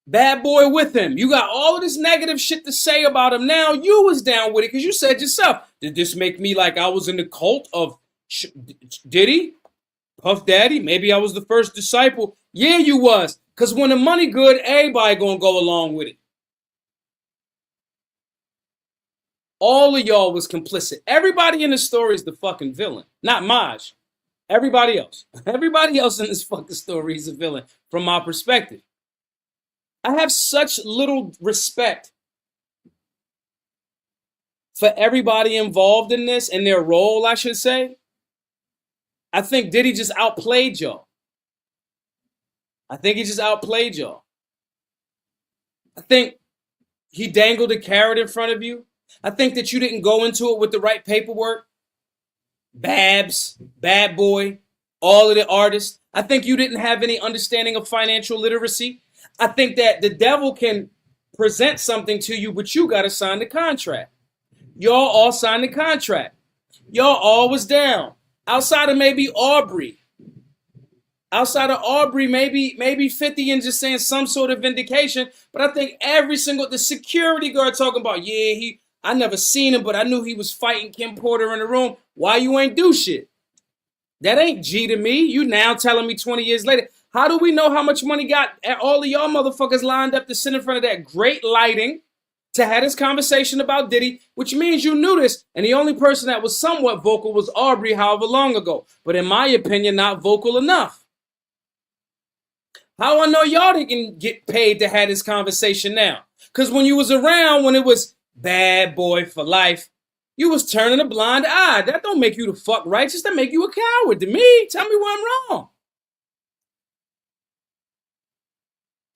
Bad boy with him. You got all of this negative shit to say about him. Now you was down with it because you said yourself, did this make me like I was in the cult of Diddy? Puff Daddy? Maybe I was the first disciple. Yeah, you was. Because when the money good, everybody gonna go along with it. All of y'all was complicit. Everybody in the story is the fucking villain. Not Maj. Everybody else. Everybody else in this fucking story is a villain from my perspective. I have such little respect for everybody involved in this and their role, I should say. I think Diddy just outplayed y'all. I think he dangled a carrot in front of you. I think that you didn't go into it with the right paperwork. Babs, Bad Boy, all of the artists. I think you didn't have any understanding of financial literacy. I think that the devil can present something to you, but you got to sign the contract. Y'all all signed the contract. Y'all all was down. Outside of maybe Aubrey. Maybe 50 and just saying some sort of vindication. But I think the security guard talking about, I never seen him, but I knew he was fighting Kim Porter in the room. Why you ain't do shit? That ain't G to me. You now telling me 20 years later. How do we know how much money got all of y'all motherfuckers lined up to sit in front of that great lighting to have this conversation about Diddy, which means you knew this. And the only person that was somewhat vocal was Aubrey however long ago. But in my opinion, not vocal enough. How I know y'all didn't get paid to have this conversation now? Because when you was around, when it was bad boy for life, you was turning a blind eye. That don't make you the fuck righteous. That make you a coward to me. Tell me where I'm wrong.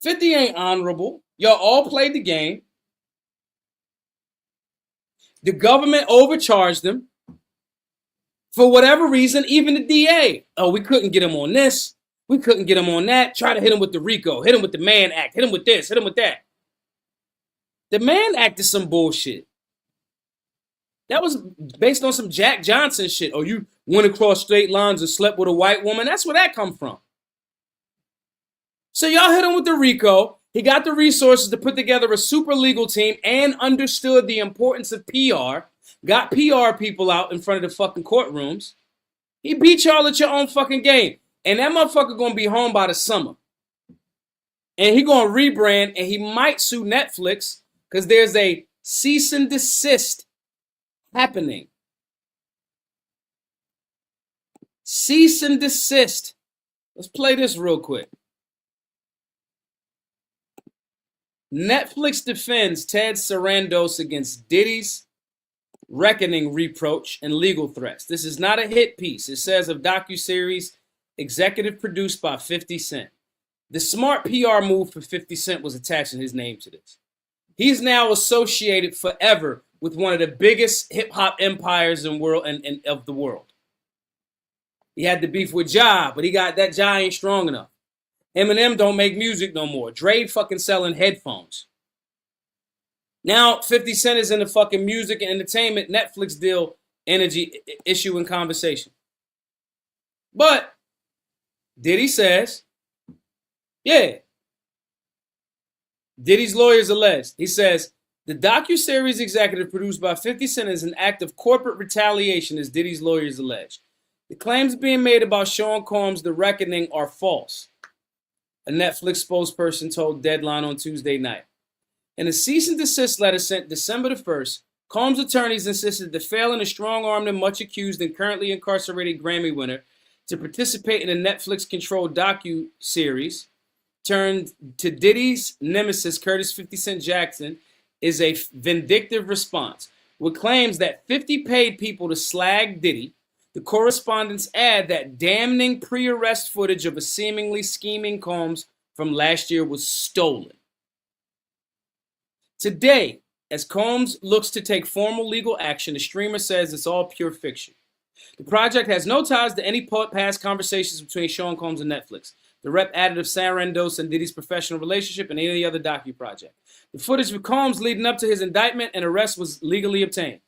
50 ain't honorable. Y'all all played the game. The government overcharged them. For whatever reason, even the DA. Oh, we couldn't get him on this. We couldn't get him on that. Try to hit him with the RICO. Hit him with the Mann Act. Hit him with this. Hit him with that. The Mann Act is some bullshit. That was based on some Jack Johnson shit. Oh, you went across state lines and slept with a white woman. That's where that come from. So y'all hit him with the RICO. He got the resources to put together a super legal team and understood the importance of PR. Got PR people out in front of the fucking courtrooms. He beat y'all at your own fucking game. And that motherfucker gonna be home by the summer. And he gonna rebrand and he might sue Netflix because there's a cease and desist happening. Cease and desist. Let's play this real quick. Netflix defends Ted Sarandos against Diddy's reckoning reproach and legal threats. This is not a hit piece. It says of docuseries executive produced by 50 Cent. The smart PR move for 50 Cent was attaching his name to this. He's now associated forever with one of the biggest hip-hop empires in world and of the world. He had the beef with Ja, but he got that Ja ain't strong enough. Eminem don't make music no more. Dre fucking selling headphones. Now 50 Cent is in the fucking music and entertainment Netflix deal energy issue and conversation. But Diddy says, yeah. Diddy's lawyers alleged. He says, the docuseries executive produced by 50 Cent is an act of corporate retaliation, as Diddy's lawyers allege. The claims being made about Sean Combs' The Reckoning are false, a Netflix spokesperson told Deadline on Tuesday night. In a cease and desist letter sent December the 1st, Combs' attorneys insisted that failing to strong-arm the much-accused and currently incarcerated Grammy winner to participate in a Netflix-controlled docu-series turned to Diddy's nemesis, Curtis 50 Cent Jackson, is a vindictive response. With claims that 50 paid people to slag Diddy, the correspondents add that damning pre-arrest footage of a seemingly scheming Combs from last year was stolen. Today, as Combs looks to take formal legal action, the streamer says it's all pure fiction. The project has no ties to any past conversations between Sean Combs and Netflix. The rep added of Sarandos and Diddy's professional relationship and any other docu-project. The footage of Combs leading up to his indictment and arrest was legally obtained.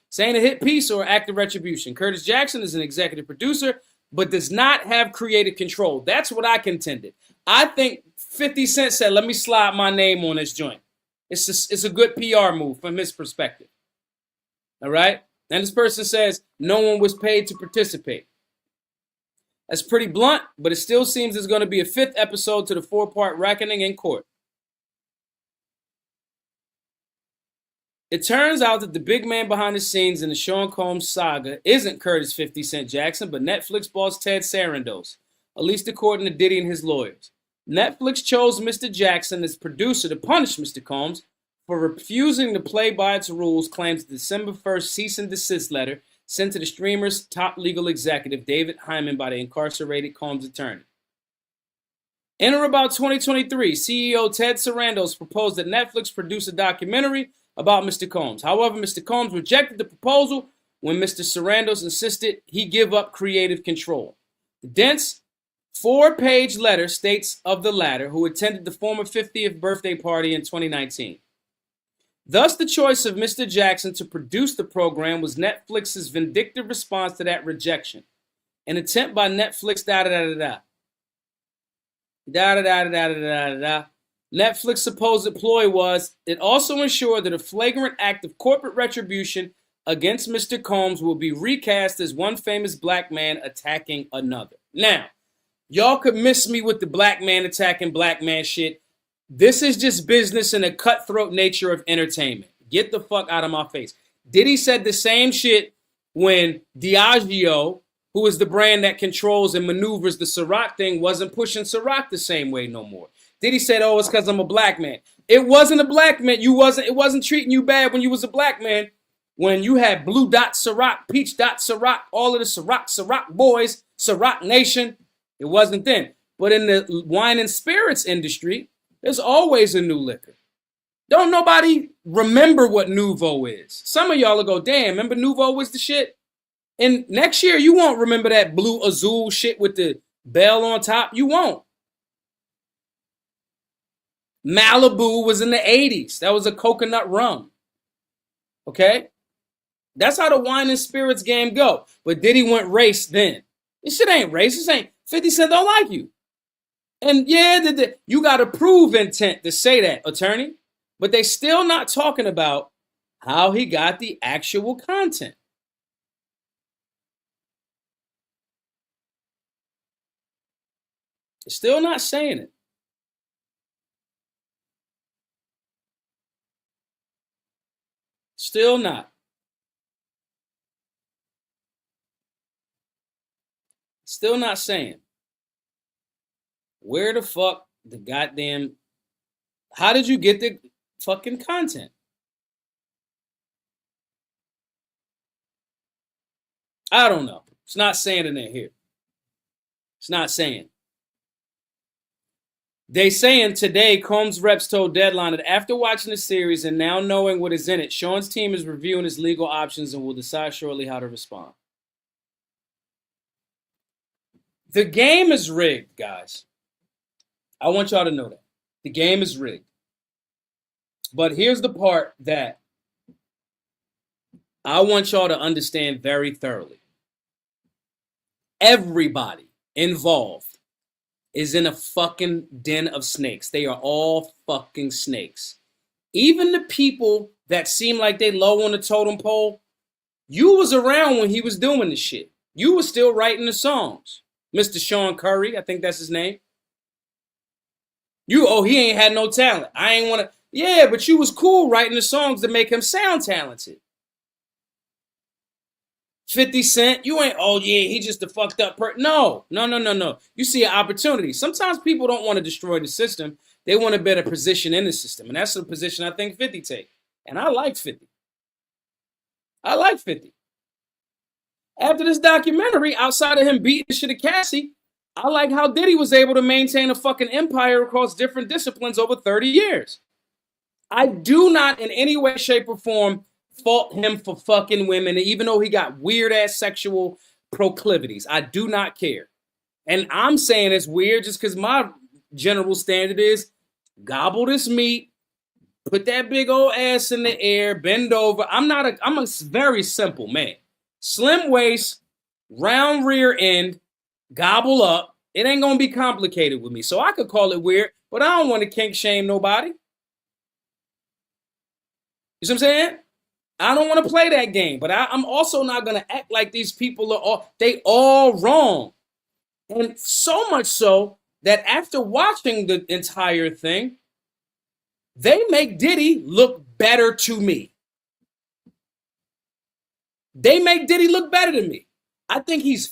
Saying a hit piece or act of retribution. Curtis Jackson is an executive producer, but does not have creative control. That's what I contended. I think 50 Cent said, let me slide my name on this joint. It's a good PR move from his perspective. All right? And this person says, no one was paid to participate. That's pretty blunt, but it still seems there's going to be a 5th episode to the 4-part reckoning in court. It turns out that the big man behind the scenes in the Sean Combs saga isn't Curtis 50 Cent Jackson, but Netflix boss Ted Sarandos, at least according to Diddy and his lawyers. Netflix chose Mr. Jackson as producer to punish Mr. Combs for refusing to play by its rules, claims the December 1st cease and desist letter sent to the streamer's top legal executive, David Hyman, by the incarcerated Combs attorney. In or about 2023, CEO Ted Sarandos proposed that Netflix produce a documentary about Mr. Combs. However, Mr. Combs rejected the proposal when Mr. Sarandos insisted he give up creative control. The dense 4-page letter states of the latter, who attended the former 50th birthday party in 2019. Thus, the choice of Mr. Jackson to produce the program was Netflix's vindictive response to that rejection. An attempt by Netflix, Netflix's supposed ploy was, it also ensured that a flagrant act of corporate retribution against Mr. Combs will be recast as one famous black man attacking another. Now, y'all could miss me with the black man attacking black man shit. This is just business and a cutthroat nature of entertainment. Get the fuck out of my face. Diddy said the same shit when Diageo, who is the brand that controls and maneuvers the Ciroc thing, wasn't pushing Ciroc the same way no more. Diddy said, oh, it's because I'm a black man. It wasn't a black man. It wasn't treating you bad when you was a black man. When you had Blue Dot Ciroc, Peach Dot Ciroc, all of the Ciroc boys, Ciroc Nation, it wasn't then. But in the wine and spirits industry, there's always a new liquor. Don't nobody remember what Nouveau is. Some of y'all will go, damn, remember Nouveau was the shit? And next year, you won't remember that blue azul shit with the bell on top. You won't. Malibu was in the 80s. That was a coconut rum. Okay? That's how the wine and spirits game go. But Diddy went race then. This shit ain't race. This ain't 50 Cent don't like you. And yeah, you got to prove intent to say that, attorney. But they still not talking about how he got the actual content. They're still not saying it. Still not. Still not saying. Where the fuck the goddamn... How did you get the fucking content? I don't know. It's not saying it in here. It's not saying. They saying today, Combs reps told Deadline that after watching the series and now knowing what is in it, Sean's team is reviewing his legal options and will decide shortly how to respond. The game is rigged, guys. I want y'all to know that. The game is rigged. But here's the part that I want y'all to understand very thoroughly. Everybody involved is in a fucking den of snakes. They are all fucking snakes. Even the people that seem like they low on the totem pole, you was around when he was doing this shit. You was still writing the songs. Mr. Sean Curry, I think that's his name. He ain't had no talent. I ain't want to. Yeah, but you was cool writing the songs to make him sound talented. 50 Cent, you ain't, oh yeah, he just a fucked up person. No. You see an opportunity. Sometimes people don't want to destroy the system. They want a better position in the system. And that's the position I think 50 take. And I like 50. I like 50. After this documentary, outside of him beating the shit of Cassie, I like how Diddy was able to maintain a fucking empire across different disciplines over 30 years. I do not in any way, shape, or form fault him for fucking women, even though he got weird-ass sexual proclivities. I do not care. And I'm saying it's weird just because my general standard is gobble this meat, put that big old ass in the air, bend over. I'm a very simple man. Slim waist, round rear end, gobble up. It ain't gonna be complicated with me. So I could call it weird, but I don't want to kink shame nobody. You see what I'm saying? I don't want to play that game, but I'm also not gonna act like these people are all wrong. And so much so that after watching the entire thing, they make Diddy look better to me. They make Diddy look better to me. I think he's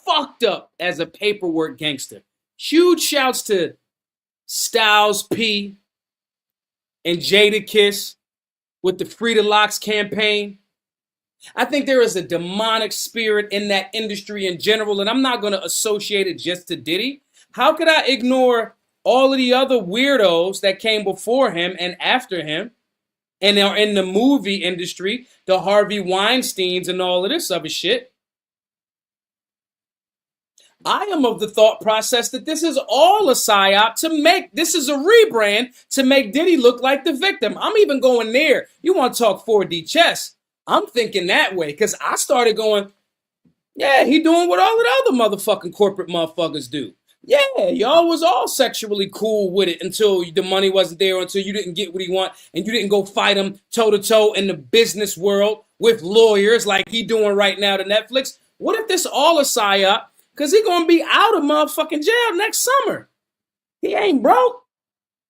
fucked up as a paperwork gangster. Huge shouts to Styles P and Jadakiss with the Free the Locks campaign. I think there is a demonic spirit in that industry in general, and I'm not going to associate it just to Diddy. How could I ignore all of the other weirdos that came before him and after him and are in the movie industry, the Harvey Weinsteins and all of this other shit? I am of the thought process that this is all a psyop this is a rebrand to make Diddy look like the victim. I'm even going there. You want to talk 4D chess? I'm thinking that way because I started going, yeah, he doing what all the other motherfucking corporate motherfuckers do. Yeah, y'all was all sexually cool with it until the money wasn't there, until you didn't get what he want, and you didn't go fight him toe-to-toe in the business world with lawyers like he doing right now to Netflix. What if this all a psyop? Because he going to be out of motherfucking jail next summer. He ain't broke.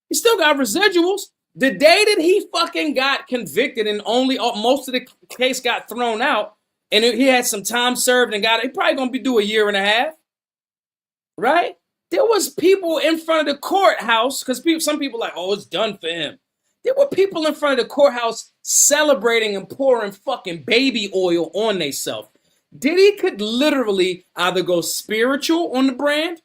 He still got residuals. The day that he fucking got convicted and most of the case got thrown out and he had some time served and he probably going to do a year and a half. Right? There was people in front of the courthouse because some people like, oh, it's done for him. There were people in front of the courthouse celebrating and pouring fucking baby oil on themselves. Diddy could literally either go spiritual on the brand,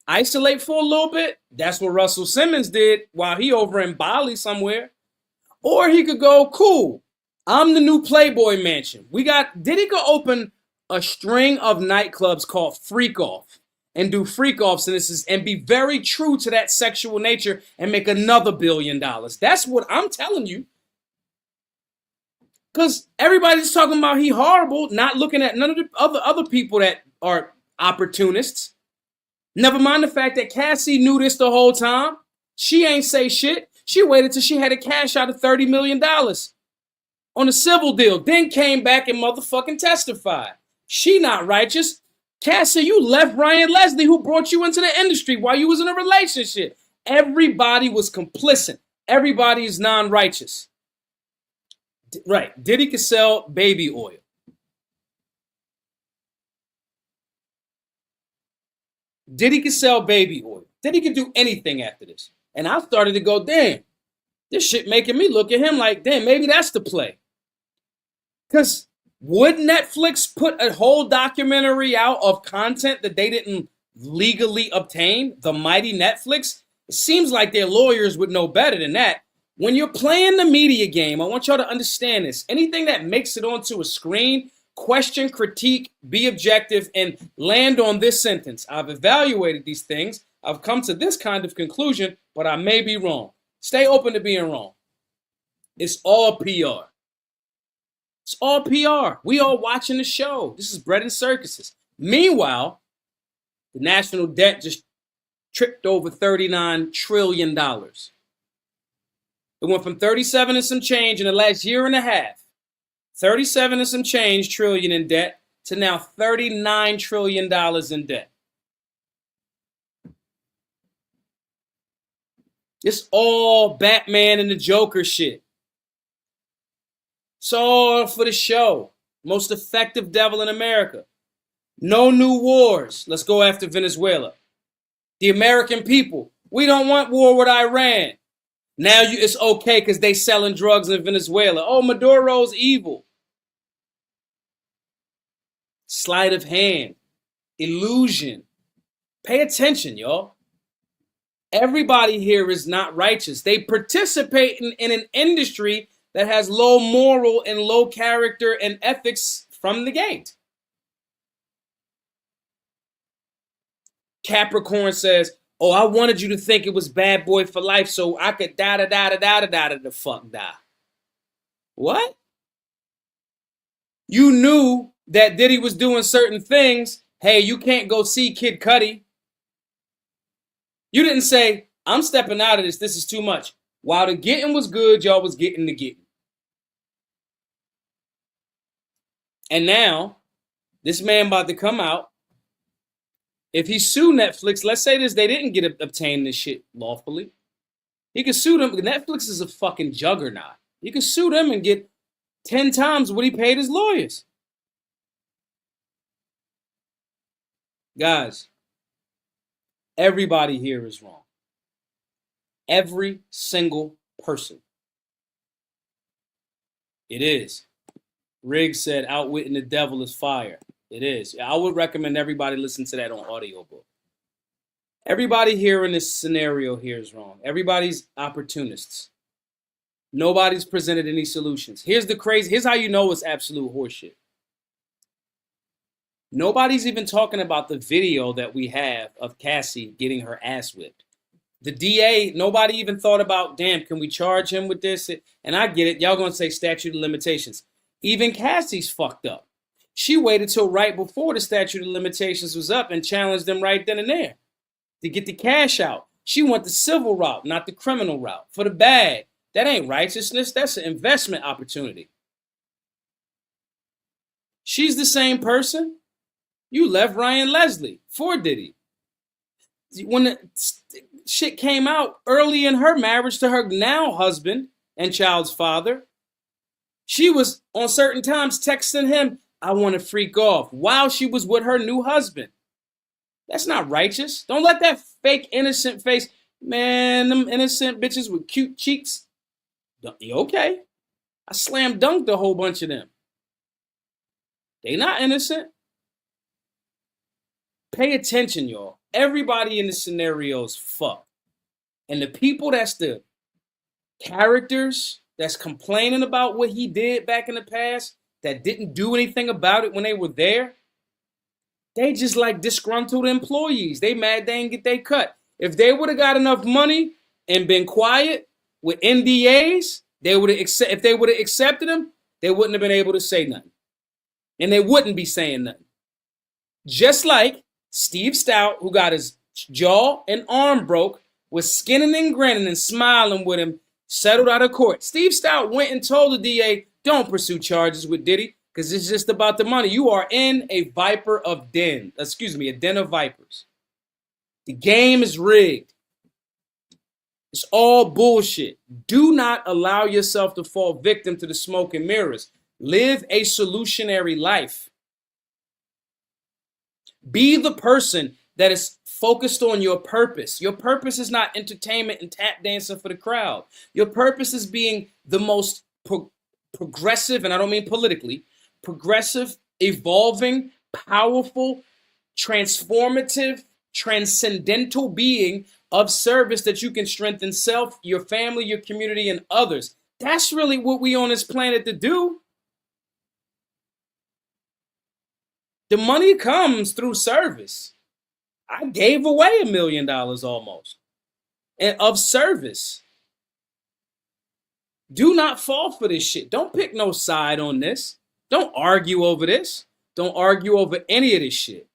isolate for a little bit. That's what Russell Simmons did while he over in Bali somewhere. Or he could go, cool, I'm the new Playboy Mansion. Diddy could open a string of nightclubs called Freak Off and do freak offs and be very true to that sexual nature and make another $1 billion. That's what I'm telling you. Because everybody's talking about he horrible, not looking at none of the other people that are opportunists. Never mind the fact that Cassie knew this the whole time. She ain't say shit. She waited till she had a cash out of $30 million on a civil deal, then came back and motherfucking testified. She not righteous. Cassie, you left Ryan Leslie, who brought you into the industry while you was in a relationship. Everybody was complicit. Everybody is non-righteous. Right. Diddy could sell baby oil. Diddy could sell baby oil. Diddy could do anything after this. And I started to go, damn, this shit making me look at him like, damn, maybe that's the play. Because would Netflix put a whole documentary out of content that they didn't legally obtain? The mighty Netflix? It seems like their lawyers would know better than that. When you're playing the media game, I want y'all to understand this. Anything that makes it onto a screen, question, critique, be objective, and land on this sentence. I've evaluated these things. I've come to this kind of conclusion, but I may be wrong. Stay open to being wrong. It's all PR. It's all PR. We all watching the show. This is bread and circuses. Meanwhile, the national debt just tripped over $39 trillion. It went from 37 and some change in the last year and a half, 37 and some change trillion in debt, to now $39 trillion in debt. It's all Batman and the Joker shit. It's all for the show. Most effective devil in America. No new wars. Let's go after Venezuela. The American people. We don't want war with Iran. Now it's okay because they selling drugs in Venezuela. Oh, Maduro's evil. Sleight of hand. Illusion. Pay attention, y'all. Everybody here is not righteous. They participate in an industry that has low moral and low character and ethics from the gate. Capricorn says, oh, I wanted you to think it was Bad Boy for Life so I could the fuck die. What? You knew that Diddy was doing certain things hey, you can't go see Kid Cudi. You didn't say, I'm stepping out of this. This is too much. While the getting was good, y'all was getting the getting. And now, this man about to come out. If he sue Netflix, let's say they didn't obtain this shit lawfully. He could sue them. Netflix is a fucking juggernaut. He could sue them and get 10 times what he paid his lawyers. Guys, everybody here is wrong. Every single person. It is. Riggs said, outwitting the devil is fire. It is. I would recommend everybody listen to that on audiobook. Everybody here in this scenario here is wrong. Everybody's opportunists. Nobody's presented any solutions. Here's how you know it's absolute horseshit. Nobody's even talking about the video that we have of Cassie getting her ass whipped. The DA, nobody even thought about, damn, can we charge him with this? And I get it. Y'all gonna say statute of limitations. Even Cassie's fucked up. She waited till right before the statute of limitations was up and challenged them right then and there to get the cash out. She went the civil route, not the criminal route, for the bag. That ain't righteousness. That's an investment opportunity. She's the same person. You left Ryan Leslie for Diddy. When the shit came out early in her marriage to her now husband and child's father, she was on certain times texting him, I want to freak off, while she was with her new husband. That's not righteous. Don't let that fake innocent face, man, them innocent bitches with cute cheeks. Okay. I slam dunked a whole bunch of them. They not innocent. Pay attention, y'all. Everybody in the scenario is fucked. And the people that's the characters that's complaining about what he did back in the past, that didn't do anything about it when they were there, they just like disgruntled employees. They mad they didn't get their cut. If they would have got enough money and been quiet with NDAs, if they would have accepted them, they wouldn't have been able to say nothing. And they wouldn't be saying nothing. Just like Steve Stout, who got his jaw and arm broke, was skinning and grinning and smiling with him, settled out of court. Steve Stout went and told the DA, don't pursue charges with Diddy because it's just about the money. You are in a den of vipers. The game is rigged. It's all bullshit. Do not allow yourself to fall victim to the smoke and mirrors. Live a solutionary life. Be the person that is focused on your purpose. Your purpose is not entertainment and tap dancing for the crowd. Your purpose is being the most progressive, and I don't mean politically, progressive, evolving, powerful, transformative, transcendental being of service that you can strengthen self, your family, your community, and others. That's really what we on this planet to do. The money comes through service. I gave away $1 million almost and of service. Do not fall for this shit. Don't pick no side on this. Don't argue over this. Don't argue over any of this shit.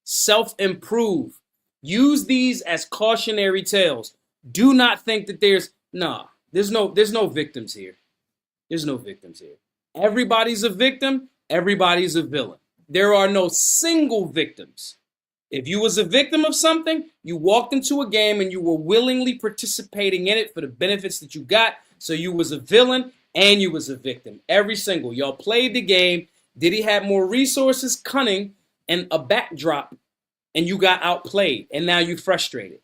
Self-improve. Use these as cautionary tales. Do not think that there's no victims here. There's no victims here. Everybody's a victim. Everybody's a villain. There are no single victims. If you was a victim of something, you walked into a game and you were willingly participating in it for the benefits that you got. So you was a villain and you was a victim. Every single. Y'all played the game. Diddy had more resources, cunning, and a backdrop, and you got outplayed. And now you're frustrated.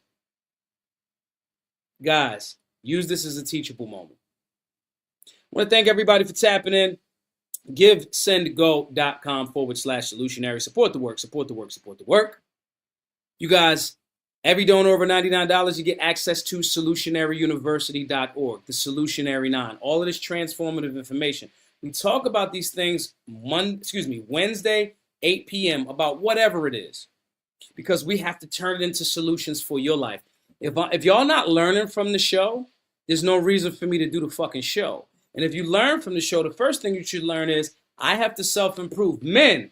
Guys, use this as a teachable moment. I want to thank everybody for tapping in. GiveSendGo.com/solutionary. Support the work, support the work, support the work. You guys, every donor over $99, you get access to solutionaryuniversity.org, the Solutionary 9. All of this transformative information. We talk about these things Wednesday, 8 p.m., about whatever it is, because we have to turn it into solutions for your life. If y'all not learning from the show, there's no reason for me to do the fucking show. And if you learn from the show, the first thing you should learn is I have to self-improve. Men,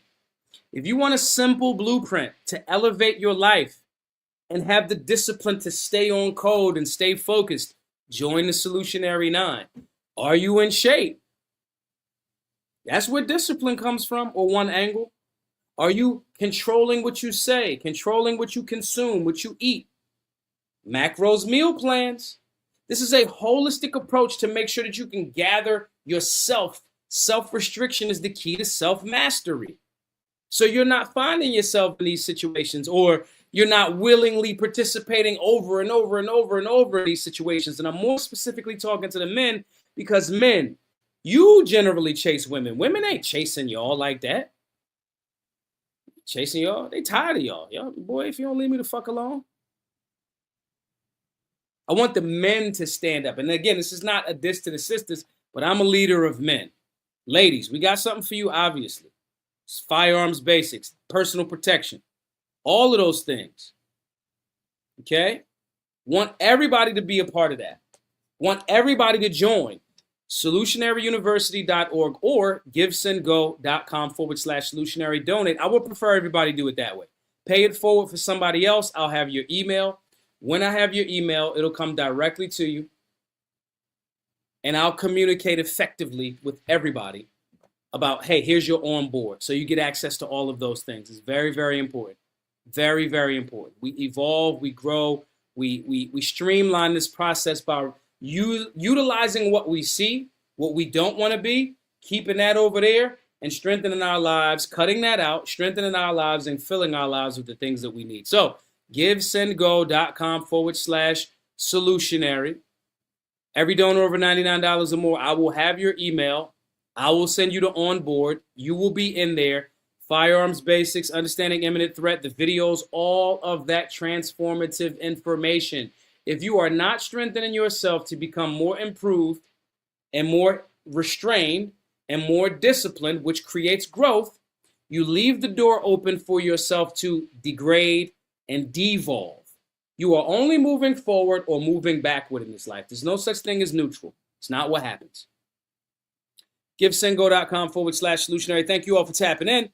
If you want a simple blueprint to elevate your life and have the discipline to stay on code and stay focused, join the Solutionary 9. Are you in shape? That's where discipline comes from, or one angle. Are you controlling what you say, controlling what you consume, what you eat? Macros, meal plans. This is a holistic approach to make sure that you can gather yourself. Self-restriction is the key to self-mastery. So you're not finding yourself in these situations, or you're not willingly participating over and over and over and over in these situations. And I'm more specifically talking to the men, because men, you generally chase women. Women ain't chasing y'all like that. Chasing y'all, they tired of y'all. Y'all, boy, if you don't leave me the fuck alone. I want the men to stand up. And again, this is not a diss to the sisters, but I'm a leader of men. Ladies, we got something for you, obviously. It's firearms basics, personal protection, all of those things. Okay? Want everybody to be a part of that. Want everybody to join. Solutionaryuniversity.org or givesendgo.com/solutionary donate. I would prefer everybody do it that way. Pay it forward for somebody else. I'll have your email. When I have your email, it'll come directly to you. And I'll communicate effectively with everybody about, hey, here's your on board. So you get access to all of those things. It's very, very important. Very, very important. We evolve, we grow, we streamline this process by utilizing what we see, what we don't want to be, keeping that over there, and strengthening our lives, cutting that out, strengthening our lives, and filling our lives with the things that we need. So givesendgo.com/solutionary. Every donor over $99 or more, I will have your email. I will send you the onboard. You will be in there. Firearms basics, understanding imminent threat, the videos, all of that transformative information. If you are not strengthening yourself to become more improved and more restrained and more disciplined, which creates growth, you leave the door open for yourself to degrade and devolve. You are only moving forward or moving backward in this life. There's no such thing as neutral. It's not what happens. GiveSendGo.com/solutionary. Thank you all for tapping in.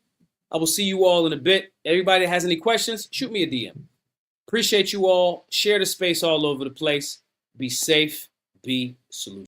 I will see you all in a bit. Everybody that has any questions, shoot me a DM. Appreciate you all. Share the space all over the place. Be safe. Be solution.